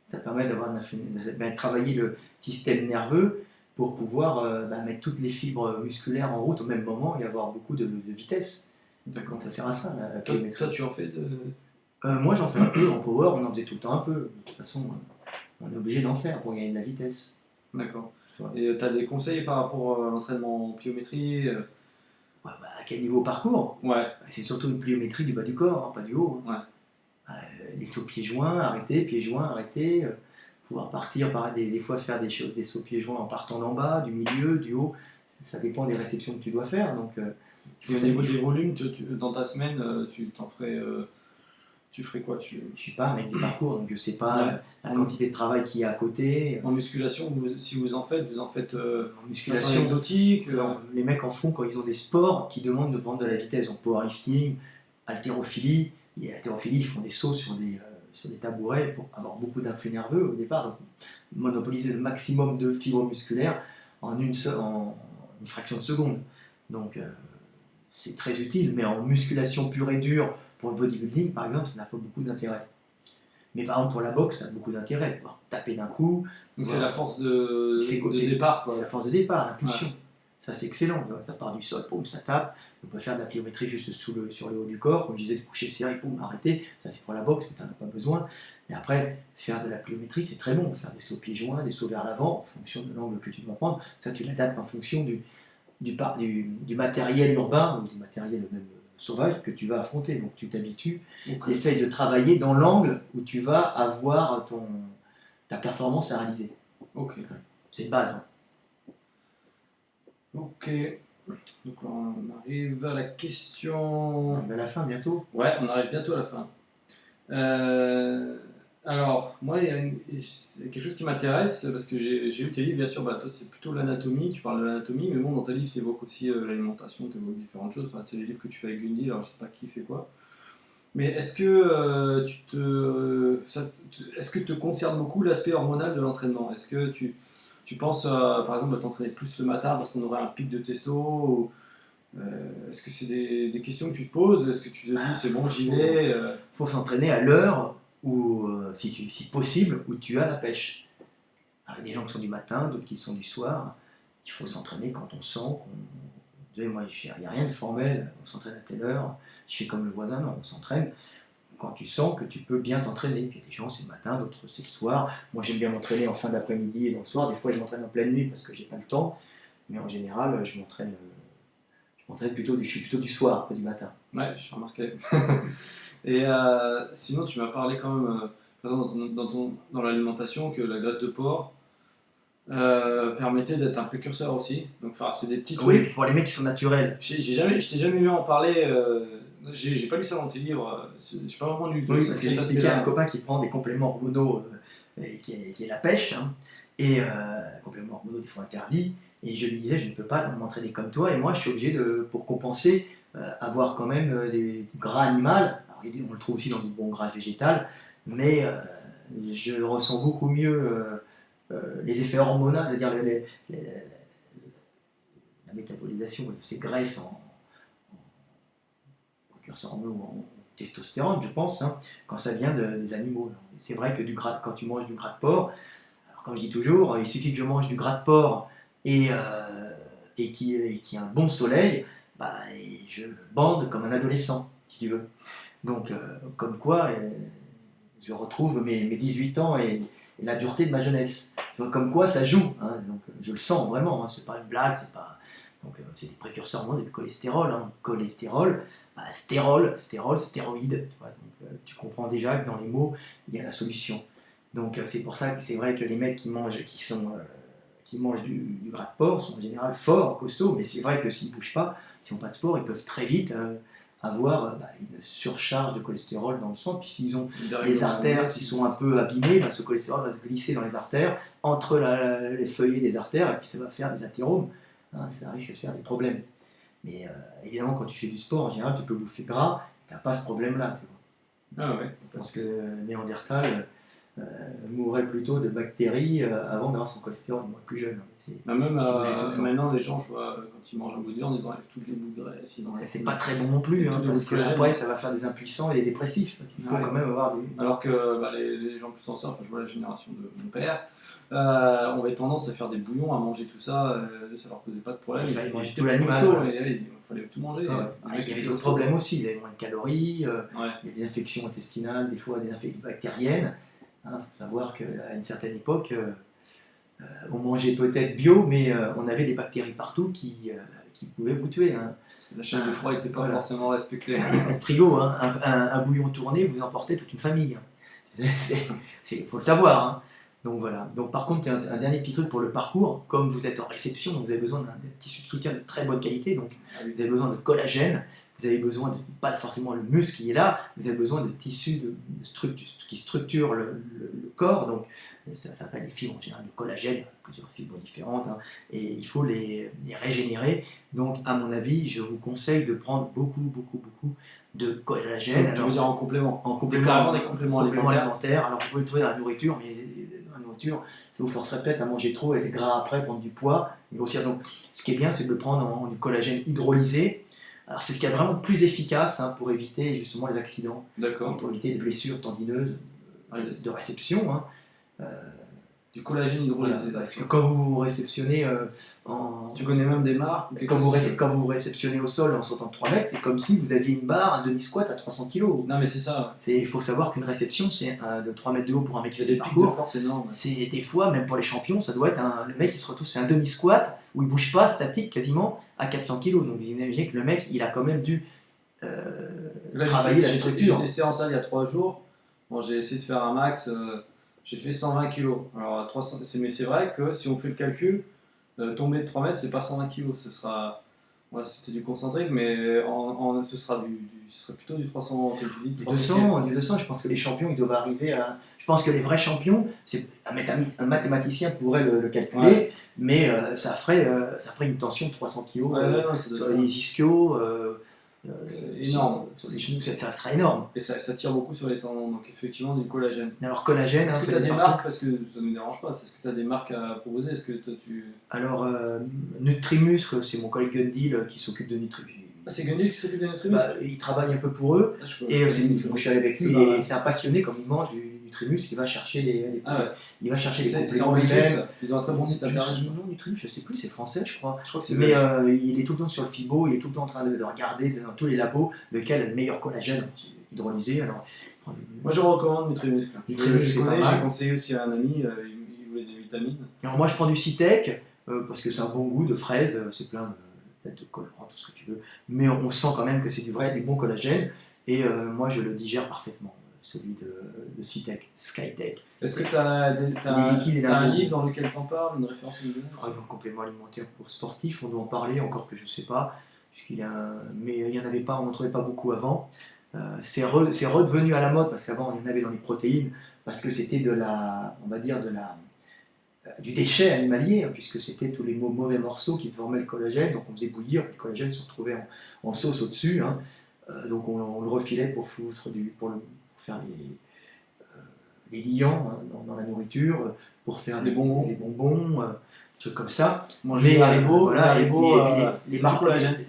Speaker 1: Ça permet de travailler le système nerveux pour pouvoir mettre toutes les fibres musculaires en route au même moment et avoir beaucoup de vitesse.
Speaker 2: D'accord.
Speaker 1: Donc ça sert à ça, la
Speaker 2: Toi,
Speaker 1: pliométrie.
Speaker 2: toi, tu en fais de...
Speaker 1: Moi, j'en fais un peu. En power, on en faisait tout le temps un peu. De toute façon, on est obligé d'en faire pour gagner de la vitesse.
Speaker 2: D'accord.
Speaker 1: Ouais.
Speaker 2: Et tu as des conseils par rapport à l'entraînement en pliométrie
Speaker 1: À quel niveau parcours?
Speaker 2: Ouais.
Speaker 1: C'est surtout une pliométrie du bas du corps, hein, pas du haut.
Speaker 2: Ouais.
Speaker 1: Les sauts pieds joints, arrêter, pieds joints, arrêter. Pouvoir partir, des fois faire des sauts pieds joints en partant d'en bas, du milieu, du haut. Ça dépend des réceptions que tu dois faire. Donc,
Speaker 2: et au niveau des volumes, dans ta semaine, tu ferais quoi
Speaker 1: je ne suis pas un mec du parcours, donc je ne sais pas la quantité de travail qu'il y a à côté.
Speaker 2: En musculation, si vous en faites
Speaker 1: En musculation,
Speaker 2: façon anecdotique
Speaker 1: les mecs en font quand ils ont des sports qui demandent de prendre de la vitesse. Donc powerlifting, haltérophilie. Et haltérophilie, ils font des sauts sur des tabourets pour avoir beaucoup d'influx nerveux au départ. Donc monopoliser le maximum de fibres musculaires en une fraction de seconde. Donc c'est très utile, mais en musculation pure et dure, pour le bodybuilding par exemple, ça n'a pas beaucoup d'intérêt. Mais par exemple pour la boxe, ça a beaucoup d'intérêt, pouvoir taper d'un coup.
Speaker 2: Donc c'est la force de départ.
Speaker 1: C'est la force de départ, l'impulsion. Ouais. Ça c'est excellent, ça part du sol, boum, ça tape. On peut faire de la pliométrie juste sur le haut du corps, comme je disais, de coucher serré, boum, arrêter. Ça c'est pour la boxe, mais tu n'en as pas besoin. Et après, faire de la pliométrie, c'est très bon. Faire des sauts pieds joints, des sauts vers l'avant, en fonction de l'angle que tu dois prendre. Ça tu l'adaptes en fonction du matériel urbain, ou du matériel même sauvage que tu vas affronter. Donc tu t'habitues, tu essayes de travailler dans l'angle où tu vas avoir ta performance à réaliser.
Speaker 2: Ok.
Speaker 1: C'est une base. Hein.
Speaker 2: Ok. Donc on arrive à la question...
Speaker 1: On arrive à la fin bientôt.
Speaker 2: Ouais, on arrive bientôt à la fin. Alors, moi, il y a quelque chose qui m'intéresse, parce que j'ai lu tes livres, bien sûr, toi c'est plutôt l'anatomie, tu parles de l'anatomie, mais bon, dans tes livres, tu évoques aussi l'alimentation, tu évoques différentes choses, enfin, c'est les livres que tu fais avec Gundy, alors je sais pas qui fait quoi. Mais est-ce que est-ce que te concerne beaucoup l'aspect hormonal de l'entraînement? Est-ce que tu penses, par exemple, à t'entraîner plus le matin parce qu'on aurait un pic de testo est-ce que c'est des questions que tu te poses? Est-ce que tu te dis, c'est bon, j'y vais
Speaker 1: faut s'entraîner à l'heure où, si possible, où tu as la pêche. Alors, il y a des gens qui sont du matin, d'autres qui sont du soir. Il faut s'entraîner quand on sent moi, il n'y a rien de formel, on s'entraîne à telle heure, je fais comme le voisin, non, on s'entraîne quand tu sens que tu peux bien t'entraîner. Puis il y a des gens, c'est le matin, d'autres c'est le soir. Moi j'aime bien m'entraîner en fin d'après-midi et dans le soir. Des fois je m'entraîne en pleine nuit parce que j'ai pas le temps, mais en général je m'entraîne je suis plutôt du soir que du matin.
Speaker 2: Ouais, j'ai remarqué. Et sinon, tu m'as parlé quand même, par exemple, dans l'alimentation, que la graisse de porc permettait d'être un précurseur aussi. Donc, c'est des petits trucs.
Speaker 1: Oui, pour les mecs qui sont naturels.
Speaker 2: Je t'ai jamais vu en parler. J'ai pas lu ça dans tes livres. J'ai pas vraiment lu.
Speaker 1: Oui, parce que j'ai expliqué à un copain qui prend des compléments hormonaux, qui est la pêche, hein, et compléments hormonaux des fois interdits. Et je lui disais, je ne peux pas m'entraîner comme toi, et moi je suis obligé pour compenser, avoir quand même du gras animal. Alors, on le trouve aussi dans du bon gras végétal, mais je ressens beaucoup mieux les effets hormonaux, c'est-à-dire la métabolisation de ces graisses en précurseurs hormonaux, en testostérone, je pense, hein, quand ça vient des animaux. C'est vrai que quand tu manges du gras de porc, alors comme je dis toujours, il suffit que je mange du gras de porc et qu'il y ait un bon soleil, et je bande comme un adolescent, si tu veux. Donc, comme quoi, je retrouve mes 18 ans et la dureté de ma jeunesse. Tu vois, comme quoi, ça joue. Hein, donc, je le sens vraiment. Hein, c'est pas une blague, c'est pas. Donc, c'est des précurseurs, du cholestérol. Hein, cholestérol, stéroïde. Tu vois, donc, tu comprends déjà que dans les mots, il y a la solution. Donc, c'est pour ça que c'est vrai que les mecs qui mangent du gras de porc sont en général forts, costauds, mais c'est vrai que s'ils ne bougent pas, s'ils n'ont pas de sport, ils peuvent très vite avoir une surcharge de cholestérol dans le sang. Puis s'ils ont
Speaker 2: Des
Speaker 1: les
Speaker 2: règlements
Speaker 1: artères
Speaker 2: hormonaux,
Speaker 1: qui sont un peu abîmées, ce cholestérol va se glisser dans les artères, entre les feuillets des artères, et puis ça va faire des athéromes. Ça risque de faire des problèmes. Mais évidemment, quand tu fais du sport, en général, tu peux bouffer gras, tu n'as pas ce problème-là.
Speaker 2: Ah ouais.
Speaker 1: Je pense que Néandertal mourrait plutôt de bactéries avant d'avoir son cholestérol, il mourrait plus jeune.
Speaker 2: Bah, même
Speaker 1: tout le temps.
Speaker 2: maintenant, les gens, je vois, quand ils mangent un bout de viande, ils enlèvent toutes les bouts de graisse.
Speaker 1: C'est pas très bon non plus,
Speaker 2: Tout le
Speaker 1: parce que
Speaker 2: collagène.
Speaker 1: après ça va faire des impuissants et des dépressifs. Il faut
Speaker 2: Ouais.
Speaker 1: quand même avoir du.
Speaker 2: Alors que les gens plus anciens, enfin, je vois la génération de mon père, avaient tendance à faire des bouillons, à manger tout ça, ça leur posait pas de problème.
Speaker 1: Il fallait
Speaker 2: Ils
Speaker 1: manger
Speaker 2: étaient
Speaker 1: tout l'animal,
Speaker 2: costauds,
Speaker 1: ouais.
Speaker 2: et il fallait tout manger.
Speaker 1: Il y avait d'autres problèmes aussi, il y avait moins de calories,
Speaker 2: Ouais.
Speaker 1: il y a des infections intestinales, des fois des infections bactériennes. Il faut savoir qu'à une certaine époque, on mangeait peut-être bio, mais on avait des bactéries partout qui pouvaient vous tuer.
Speaker 2: La chaîne de froid n'était pas forcément respectée.
Speaker 1: Un frigo, un bouillon tourné, vous emportez toute une famille. Il faut le savoir. Donc voilà. Donc par contre, un dernier petit truc pour le parcours, comme vous êtes en réception, vous avez besoin d'un tissu de soutien de très bonne qualité, donc vous avez besoin de collagène, vous avez besoin de, pas forcément le muscle qui est là, vous avez besoin de tissus qui structurent le corps, donc ça s'appelle les fibres en général de collagène, plusieurs fibres différentes, et il faut les régénérer. Donc à mon avis, je vous conseille de prendre beaucoup de collagène.
Speaker 2: Tu veux dire en complément?
Speaker 1: En complément,
Speaker 2: Carrément des compléments
Speaker 1: alimentaires. Alors vous pouvez le trouver dans la nourriture, mais dans la nourriture, ça vous forcerait peut-être à manger trop et être gras après, prendre du poids, et grossir. Donc ce qui est bien, c'est de le prendre en du collagène hydrolysé. Alors c'est ce qui est vraiment plus efficace pour éviter justement les accidents, pour éviter les blessures tendineuses de réception.
Speaker 2: Du collagène hydrolysé.
Speaker 1: Voilà, parce que quand vous réceptionnez
Speaker 2: Tu connais même des marques
Speaker 1: quand vous réceptionnez au sol en sautant de 3 mètres, c'est comme si vous aviez une barre, un demi-squat à 300 kg.
Speaker 2: Non mais c'est ça.
Speaker 1: Il faut savoir qu'une réception, c'est de 3 mètres de haut pour un mec qui fait
Speaker 2: des
Speaker 1: des
Speaker 2: pics
Speaker 1: parcours.
Speaker 2: de force énormes.
Speaker 1: C'est des fois, même pour les champions, ça doit être le mec qui se retrouve, c'est un demi-squat où il bouge pas, statique quasiment, à 400 kg. Donc vous imaginez que le mec, il a quand même dû travailler la structure.
Speaker 2: J'ai testé en salle il y a 3 jours. Bon, j'ai essayé de faire un max. J'ai fait 120 kg. Alors, 300, mais c'est vrai que si on fait le calcul, tomber de 3 mètres, c'est pas 120 kg. Ce sera. Voilà, c'était du concentrique, mais ce sera plutôt du 300.
Speaker 1: Du 200, je pense que les champions, ils doivent arriver à. Je pense que les vrais champions, un mathématicien pourrait le calculer, mais ça ferait une tension de 300 kg sur les ischios.
Speaker 2: C'est énorme.
Speaker 1: Sur les genoux, ça serait énorme.
Speaker 2: Et ça tire beaucoup sur les tendons, donc effectivement du collagène.
Speaker 1: Alors collagène,
Speaker 2: est-ce que tu as des marques, parce que ça ne nous dérange pas, est-ce que tu as des marques à proposer? Est-ce que toi tu...
Speaker 1: Alors Nutrimuscle, c'est mon collègue Gundil qui s'occupe de Nutrimuscle.
Speaker 2: Ah, c'est Gundil qui s'occupe de Nutrimuscle?
Speaker 1: Il travaille un peu pour eux, et je suis allé avec lui, et c'est un passionné, comme il mange du Nutrimuscle, il va chercher les il va chercher les
Speaker 2: compléments. C'est en Belgique, ça. Ils ont un très bon site internet.
Speaker 1: Non, Nutrimuscle, je sais plus, c'est français, je crois.
Speaker 2: Je crois que c'est
Speaker 1: mais il est tout le temps sur le FIBO, il est tout le temps en train de regarder dans tous les labos lequel a le meilleur collagène hydrolysé. Alors,
Speaker 2: moi je recommande Nutrimuscle. Je connais, j'ai conseillé aussi à un ami, il voulait des vitamines.
Speaker 1: Alors moi je prends du Citec, parce que c'est un bon goût de fraise, c'est plein de colorants, tout ce que tu veux, mais on sent quand même que c'est du bon collagène, et moi je le digère parfaitement, celui de Citec, Skytech.
Speaker 2: Est-ce que tu as un livre dans lequel tu en parles, une référence?
Speaker 1: Je crois que dans le complément alimentaire pour sportifs, on doit en parler, encore que je ne sais pas, mais il n'y en avait pas, on n'en trouvait pas beaucoup avant. C'est redevenu à la mode, parce qu'avant on en avait dans les protéines, parce que c'était du déchet animalier, puisque c'était tous les mauvais morceaux qui formaient le collagène, donc on faisait bouillir, le collagène se retrouvait en sauce au-dessus, donc on le refilait pour faire les liants dans la nourriture, pour faire
Speaker 2: des bonbons,
Speaker 1: des trucs comme ça.
Speaker 2: Les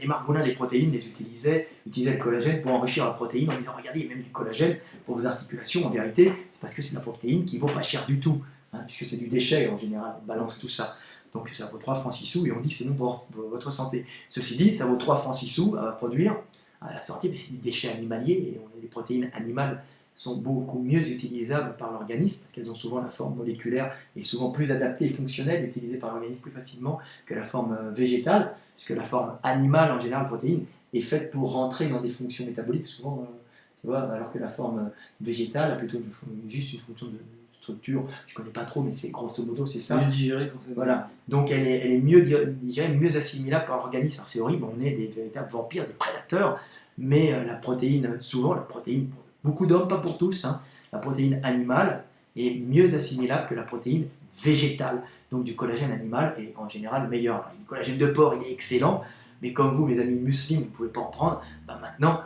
Speaker 1: margoulins des protéines utilisaient le collagène pour enrichir la protéine en disant regardez, il y a même du collagène pour vos articulations. En vérité, c'est parce que c'est de la protéine qui vaut pas cher du tout, puisque c'est du déchet en général, on balance tout ça. Donc ça vaut 3 francs 6 sous et on dit que c'est bon pour votre santé. Ceci dit, ça vaut 3 francs 6 sous à produire, à la sortie, mais c'est du déchet animalier et les protéines animales sont beaucoup mieux utilisables par l'organisme parce qu'elles ont souvent la forme moléculaire et souvent plus adaptée et fonctionnelle, utilisée par l'organisme plus facilement que la forme végétale, puisque la forme animale en général, protéine, est faite pour rentrer dans des fonctions métaboliques souvent, tu vois, alors que la forme végétale a plutôt juste une fonction de structure, je ne connais pas trop, mais c'est grosso modo c'est ça.
Speaker 2: Mieux digérée quand c'est
Speaker 1: voilà. Donc elle est mieux digérée, mieux assimilable par l'organisme. Alors c'est horrible, on est des véritables vampires, des prédateurs. mais la protéine, souvent la protéine, pour beaucoup d'hommes, pas pour tous, hein, la protéine animale est mieux assimilable que la protéine végétale. Donc du collagène animal est en général meilleur. Alors, du collagène de porc, il est excellent, mais comme vous, mes amis musulmans, vous ne pouvez pas en prendre, bah maintenant,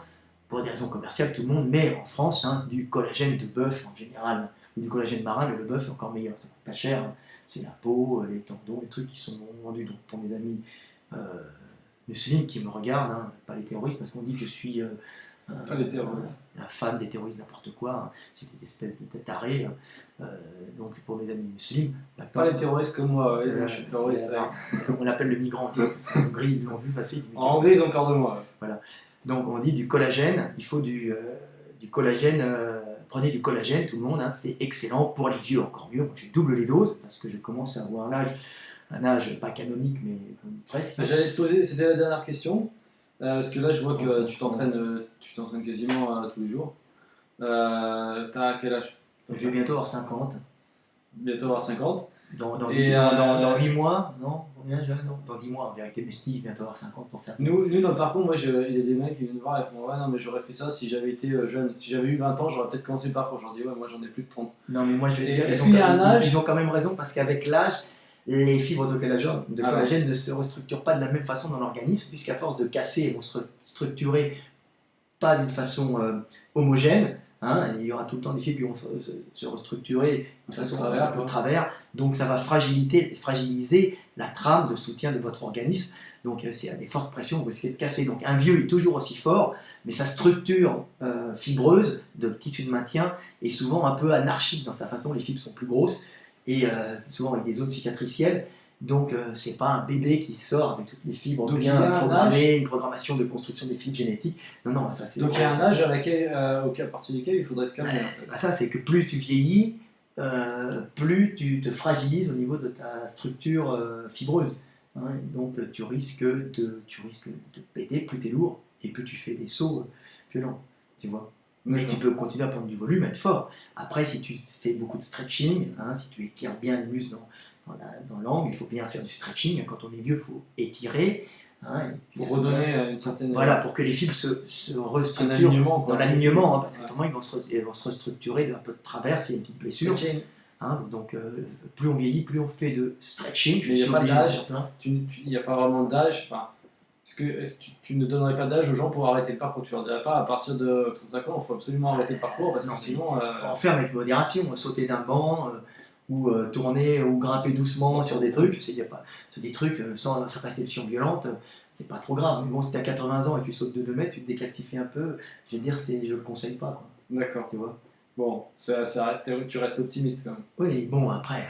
Speaker 1: pour des raisons commerciales, tout le monde met en France du collagène de bœuf en général, ou du collagène marin, mais le bœuf est encore meilleur, ça coûte pas cher, hein. C'est la peau, les tendons, les trucs qui sont vendus. Donc pour mes amis musulmans qui me regardent, hein, pas les terroristes, parce qu'on dit que je suis
Speaker 2: Pas les terroristes.
Speaker 1: un fan des terroristes, n'importe quoi, hein. C'est des espèces de tarés. Donc pour mes amis musulmans,
Speaker 2: Pas les terroristes comme moi, oui, je suis terroriste.
Speaker 1: c'est comme on appelle le migrant. En Hongrie, ils l'ont vu passer.
Speaker 2: En Hongrie, ils ont peur de moi.
Speaker 1: Voilà. Donc on dit du collagène, il faut du collagène, prenez du collagène tout le monde, hein, c'est excellent pour les vieux, encore mieux. Moi, je double les doses parce que je commence à avoir un âge pas canonique mais presque.
Speaker 2: J'allais te poser, c'était la dernière question, parce que là je vois que tu t'entraînes quasiment tous les jours. T'as quel âge?
Speaker 1: Je vais bientôt avoir 50.
Speaker 2: Bientôt avoir 50.
Speaker 1: Dans
Speaker 2: Et,
Speaker 1: 8 mois, non combien, non, dans 10 mois en vérité, mais je dis bientôt avoir 50 pour faire.
Speaker 2: Nous dans le parcours, moi, il y a des mecs qui viennent me voir et font ouais, non, mais j'aurais fait ça si j'avais été jeune. Si j'avais eu 20 ans, j'aurais peut-être commencé le parcours. J'en dis ouais, moi j'en ai plus de 30.
Speaker 1: Non, mais moi je vais
Speaker 2: Et
Speaker 1: dire,
Speaker 2: est-ce qu'il y a un âge?
Speaker 1: ils ont quand même raison parce qu'avec l'âge, les fibres de collagène ne se restructurent pas de la même façon dans l'organisme, puisqu'à force de casser, elles vont se structurer pas d'une façon homogène. Hein, il y aura tout le temps des fibres qui vont se restructurer de façon un peu de travers, donc ça va fragiliser la trame de soutien de votre organisme, donc c'est à des fortes pressions, vous risquez de casser. Donc un vieux est toujours aussi fort, mais sa structure fibreuse de tissu de maintien est souvent un peu anarchique dans sa façon, les fibres sont plus grosses, et souvent avec des zones cicatricielles, donc c'est pas un bébé qui sort avec toutes les fibres
Speaker 2: donc
Speaker 1: bien programmées, une programmation de construction des fibres génétiques. Non, ça c'est.
Speaker 2: Donc il y a un âge à partir duquel il faudrait se calmer.
Speaker 1: C'est pas ça, c'est que plus tu vieillis, plus tu te fragilises au niveau de ta structure fibreuse. Hein, donc tu risques de péter, plus tu es lourd, et plus tu fais des sauts violents, tu vois. Mais tu peux continuer à prendre du volume, être fort. Après, si tu fais beaucoup de stretching, hein, si tu étires bien les muscles dans l'angle, il faut bien faire du stretching. Quand on est vieux, il faut étirer. Hein,
Speaker 2: pour redonner une certaine.
Speaker 1: Voilà, pour que les fibres se restructurent dans l'alignement, hein, parce que autrement ils vont se restructurer d'un peu de travers, c'est une petite blessure. Hein, donc plus on vieillit, plus on fait de stretching.
Speaker 2: Mais il n'y a pas d'âge, il n'y a pas vraiment d'âge. Enfin, est-ce que tu ne donnerais pas d'âge aux gens pour arrêter le parcours? Tu leur dirais pas à partir de 35 ans, il faut absolument arrêter le parcours parce que sinon.
Speaker 1: Il faut en faire avec modération, sauter d'un banc. Ou tourner ou grimper doucement sur des trucs, c'est des trucs sans réception violente, c'est pas trop grave. Mais bon, si tu as 80 ans et tu sautes de 2 mètres, tu te décalcifies un peu, je veux dire, je le conseille pas, quoi.
Speaker 2: D'accord.
Speaker 1: Tu vois.
Speaker 2: Bon, tu restes optimiste quand même.
Speaker 1: Oui, bon, après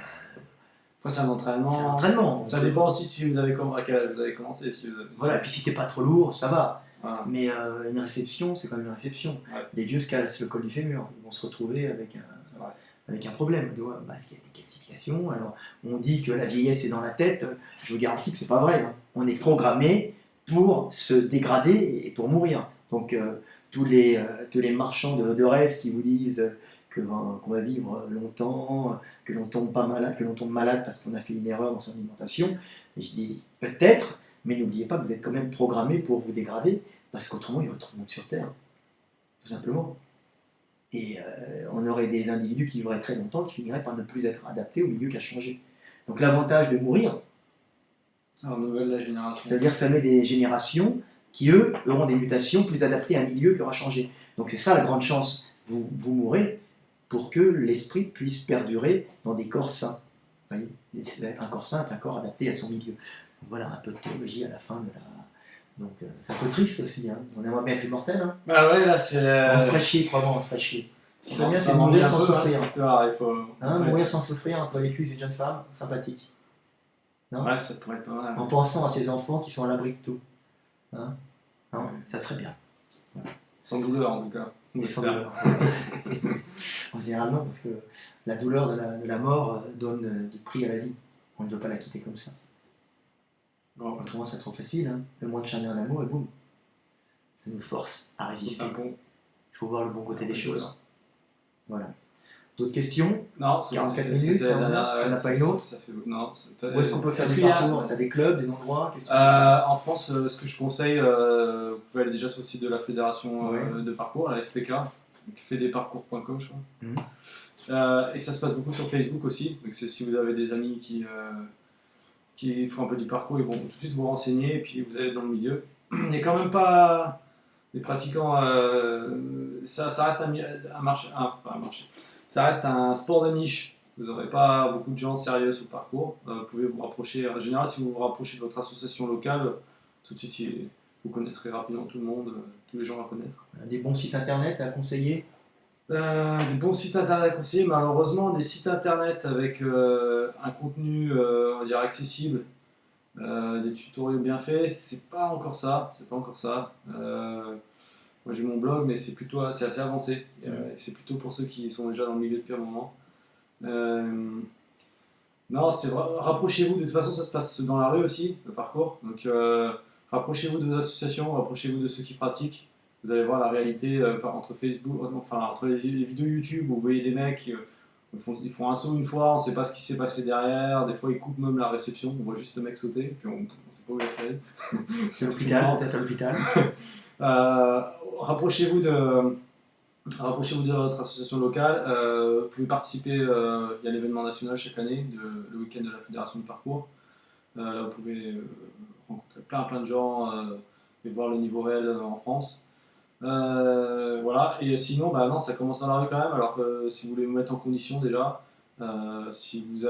Speaker 2: c'est un entraînement.
Speaker 1: C'est un entraînement.
Speaker 2: Ça dépend aussi si vous avez commencé.
Speaker 1: Voilà, et puis si t'es pas trop lourd, ça va.
Speaker 2: Voilà.
Speaker 1: Mais une réception, c'est quand même une réception.
Speaker 2: Ouais.
Speaker 1: Les vieux se cassent le col du fémur, ils vont se retrouver avec un problème. Parce qu'il y a des calcifications. Alors, on dit que la vieillesse est dans la tête. Je vous garantis que c'est pas vrai. Hein. On est programmé pour se dégrader et pour mourir. Donc, tous les marchands de rêves qui vous disent qu'on va vivre longtemps, que l'on tombe pas malade, que l'on tombe malade parce qu'on a fait une erreur dans son alimentation, et je dis peut-être, mais n'oubliez pas que vous êtes quand même programmé pour vous dégrader, parce qu'autrement il y aurait trop de monde sur Terre, tout simplement. Et on aurait des individus qui vivraient très longtemps, qui finiraient par ne plus être adaptés au milieu qui a changé. Donc l'avantage de mourir, c'est-à-dire ça met des générations qui, eux, auront des mutations plus adaptées à un milieu qui aura changé. Donc c'est ça la grande chance. Vous mourrez pour que l'esprit puisse perdurer dans des corps sains. Vous voyez, un corps sain est un corps adapté à son milieu. Donc voilà, un peu de théologie à la fin de la... Donc c'est un peu triste aussi. Hein. On aimerait bien être immortel. Hein.
Speaker 2: Bah ouais, là c'est...
Speaker 1: On se ferait chier, crois-moi, on se ferait chier.
Speaker 2: Si ça vient, c'est mourir sans souffrir.
Speaker 1: Mourir sans souffrir entre les cuisses d'une jeune femme, sympathique.
Speaker 2: Non, ouais, ça pourrait être pas mal.
Speaker 1: En pensant à ces enfants qui sont à l'abri de tout. Hein, non, ça serait bien. Voilà.
Speaker 2: Sans douleur en tout cas.
Speaker 1: Et sans douleur. En général non, parce que la douleur de la mort donne du prix à la vie. On ne veut pas la quitter comme ça. Bon, autrement c'est trop facile, hein. Le moins de chaleur d'amour et boum. Ça nous force à résister. Il faut voir le bon côté des choses. Voilà. D'autres questions?
Speaker 2: Non,
Speaker 1: 44 minutes,
Speaker 2: c'était la
Speaker 1: t'en
Speaker 2: dernière.
Speaker 1: as pas une autre?
Speaker 2: Ça fait, non,
Speaker 1: Où est-ce qu'on peut faire
Speaker 2: est-ce
Speaker 1: du
Speaker 2: qu'il y a-
Speaker 1: parcours? T'as des clubs, des endroits? Qu'est-ce que tu penses?
Speaker 2: En France, ce que je conseille, vous pouvez aller déjà sur le site de la fédération
Speaker 1: Ouais.
Speaker 2: de parcours, la FPK, donc faitdesparcours.com, je crois.
Speaker 1: Mhm.
Speaker 2: Et ça se passe beaucoup sur Facebook aussi. Donc si vous avez des amis qui font un peu du parcours, ils vont tout de suite vous renseigner et puis vous allez dans le milieu. Il n'y a quand même pas des pratiquants. Ça reste un marché, pas un marché. Ça reste un sport de niche. Vous n'aurez pas beaucoup de gens sérieux sur le parcours. Vous pouvez vous rapprocher. En général, si vous vous rapprochez de votre association locale, tout de suite vous connaîtrez rapidement tout le monde, tous les gens à connaître.
Speaker 1: Des bons sites internet à conseiller?
Speaker 2: Des bons sites internet à conseiller, malheureusement, des sites internet avec un contenu, on va dire, accessible, des tutoriels bien faits, c'est pas encore ça. C'est pas encore ça. Moi j'ai mon blog, mais c'est assez avancé. C'est plutôt pour ceux qui sont déjà dans le milieu depuis un moment. Non, rapprochez-vous. De toute façon, ça se passe dans la rue aussi, le parcours. Donc, rapprochez-vous de vos associations, rapprochez-vous de ceux qui pratiquent. Vous allez voir la réalité entre Facebook, enfin entre les vidéos YouTube où vous voyez des mecs qui ils font un saut une fois, on ne sait pas ce qui s'est passé derrière. Des fois, ils coupent même la réception. On voit juste le mec sauter, puis on ne sait pas où il a atterri.
Speaker 1: C'est l'hôpital, peut-être à l'hôpital.
Speaker 2: Rapprochez-vous de votre association locale. Vous pouvez participer, il y a l'événement national chaque année, le week-end de la Fédération du parcours. Là, vous pouvez rencontrer plein de gens et voir le niveau réel en France. Voilà, et sinon, non, ça commence dans la rue quand même. Alors que si vous voulez vous mettre en condition déjà, si vous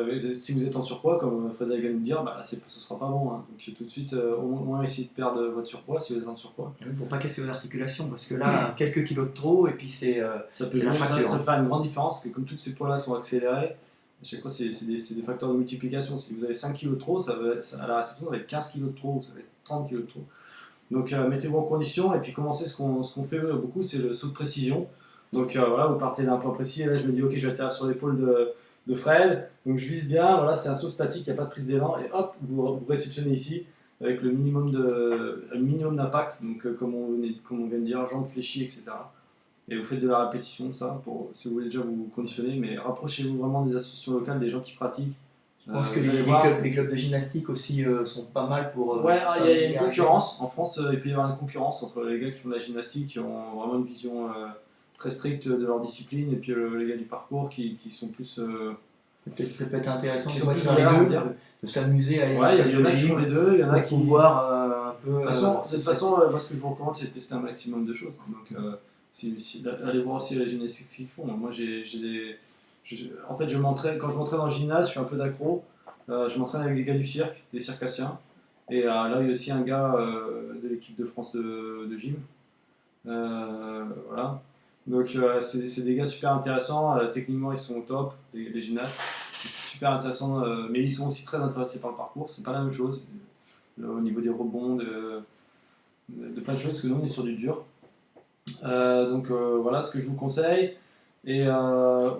Speaker 2: êtes en surpoids, comme Frédéric vient de nous dire, ce sera pas bon. Hein. Donc tout de suite, au moins essayez de perdre votre surpoids si vous êtes en surpoids.
Speaker 1: Pour pas casser vos articulations, parce que là, quelques kilos de trop, et puis c'est
Speaker 2: Ça peut
Speaker 1: la fracture.
Speaker 2: ça peut faire une grande différence, parce que comme tous ces poids-là sont accélérés, à chaque fois c'est des facteurs de multiplication. Si vous avez 5 kg de trop, à la réception, ça va être 15 kg de trop, ça va être 30 kg de trop. Donc mettez-vous en condition et puis commencez ce qu'on fait beaucoup, c'est le saut de précision. Donc voilà, vous partez d'un point précis et là je me dis ok, je vais atterrir sur l'épaule de Fred, donc je vise bien, voilà, c'est un saut statique, il n'y a pas de prise d'élan et hop, vous réceptionnez ici avec le minimum d'impact, donc comme on vient de dire, jambes fléchies, etc. Et vous faites de la répétition de ça, si vous voulez déjà vous conditionner, mais rapprochez-vous vraiment des associations locales, des gens qui pratiquent.
Speaker 1: Je pense que
Speaker 2: vous allez
Speaker 1: les
Speaker 2: voir-
Speaker 1: clubs de gymnastique aussi sont pas mal pour.
Speaker 2: Ouais, il y a une
Speaker 1: faire
Speaker 2: concurrence. En France, il peut y avoir une concurrence entre les gars qui font de la gymnastique, qui ont vraiment une vision très stricte de leur discipline, et puis les gars du parcours qui sont plus.
Speaker 1: Ça peut être intéressant
Speaker 2: Qui
Speaker 1: de
Speaker 2: sont
Speaker 1: faire
Speaker 2: plus
Speaker 1: les
Speaker 2: modernes,
Speaker 1: deux,
Speaker 2: on va dire.
Speaker 1: de s'amuser à aller
Speaker 2: Ouais, il y en a
Speaker 1: quelques
Speaker 2: qui font
Speaker 1: gyms
Speaker 2: les deux, il y en a
Speaker 1: pour
Speaker 2: qui.
Speaker 1: pouvoir un peu.
Speaker 2: De toute façon, moi ce que je vous recommande, c'est de tester un maximum de choses. Donc, allez voir aussi la gymnastique ce qu'ils font. Moi, en fait, quand je m'entraîne en gymnase, je suis un peu d'accro. Je m'entraîne avec des gars du cirque, des circassiens. Et là, il y a aussi un gars de l'équipe de France de gym. Voilà. Donc, c'est des gars super intéressants. Techniquement, ils sont au top, les gymnastes. C'est super intéressant, mais ils sont aussi très intéressés par le parcours. C'est pas la même chose. Au niveau des rebonds, de plein de choses, parce que nous, on est sur du dur. Donc, voilà ce que je vous conseille. Et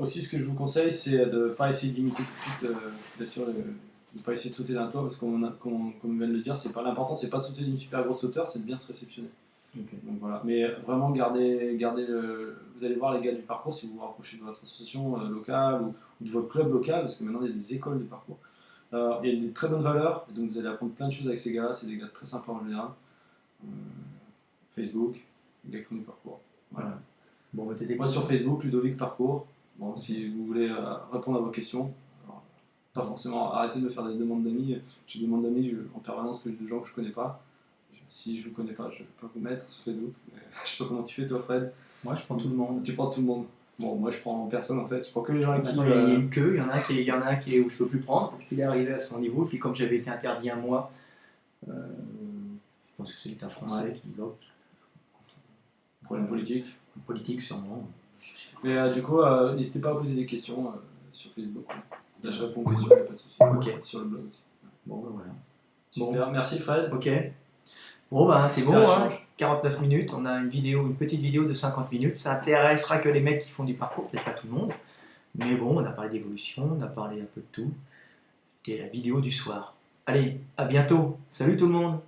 Speaker 2: aussi, ce que je vous conseille, c'est de ne pas essayer d'imiter tout de suite, bien sûr, de ne pas essayer de sauter d'un toit, parce comme on vient de le dire, l'important, c'est pas de sauter d'une super grosse hauteur, c'est de bien se réceptionner.
Speaker 1: Okay.
Speaker 2: Donc voilà. Mais vraiment, gardez vous allez voir les gars du parcours si vous vous rapprochez de votre association locale ou de votre club local, parce que maintenant, il y a des écoles de parcours. Il y a des très bonnes valeurs, donc vous allez apprendre plein de choses avec ces gars-là, c'est des gars très sympas en général. Facebook, les gars qui font du parcours. Voilà.
Speaker 1: Bon,
Speaker 2: Moi sur Facebook, Ludovic Parcours. Bon, si vous voulez répondre à vos questions, alors, pas forcément arrêtez de me faire des demandes d'amis. J'ai des demandes d'amis en permanence de gens que je connais pas. Si je vous connais pas, je peux vous mettre sur Facebook. Mais je sais pas comment tu fais toi, Fred.
Speaker 1: Moi, je prends tout le monde.
Speaker 2: Tu prends tout le monde. Bon, moi je prends personne en fait. Je prends que les gens avec qui.
Speaker 1: Il y a une queue. Il y en a un qui est où je peux plus prendre parce qu'il est arrivé à son niveau. Puis comme j'avais été interdit un mois, je pense que c'est l'État français qui bloque.
Speaker 2: Problème politique.
Speaker 1: Politique sûrement.
Speaker 2: Mais du coup, n'hésitez pas à poser des questions sur Facebook. Là, je réponds aux questions, pas de soucis.
Speaker 1: Ok.
Speaker 2: Sur le blog aussi.
Speaker 1: Bon, ben voilà.
Speaker 2: Super, merci Fred.
Speaker 1: Ok. Bon, ben c'est
Speaker 2: Super
Speaker 1: bon, hein.
Speaker 2: échange.
Speaker 1: 49 minutes. On a une petite vidéo de 50 minutes. Ça intéressera que les mecs qui font du parcours, peut-être pas tout le monde. Mais bon, on a parlé d'évolution, on a parlé un peu de tout. C'était la vidéo du soir. Allez, à bientôt. Salut tout le monde.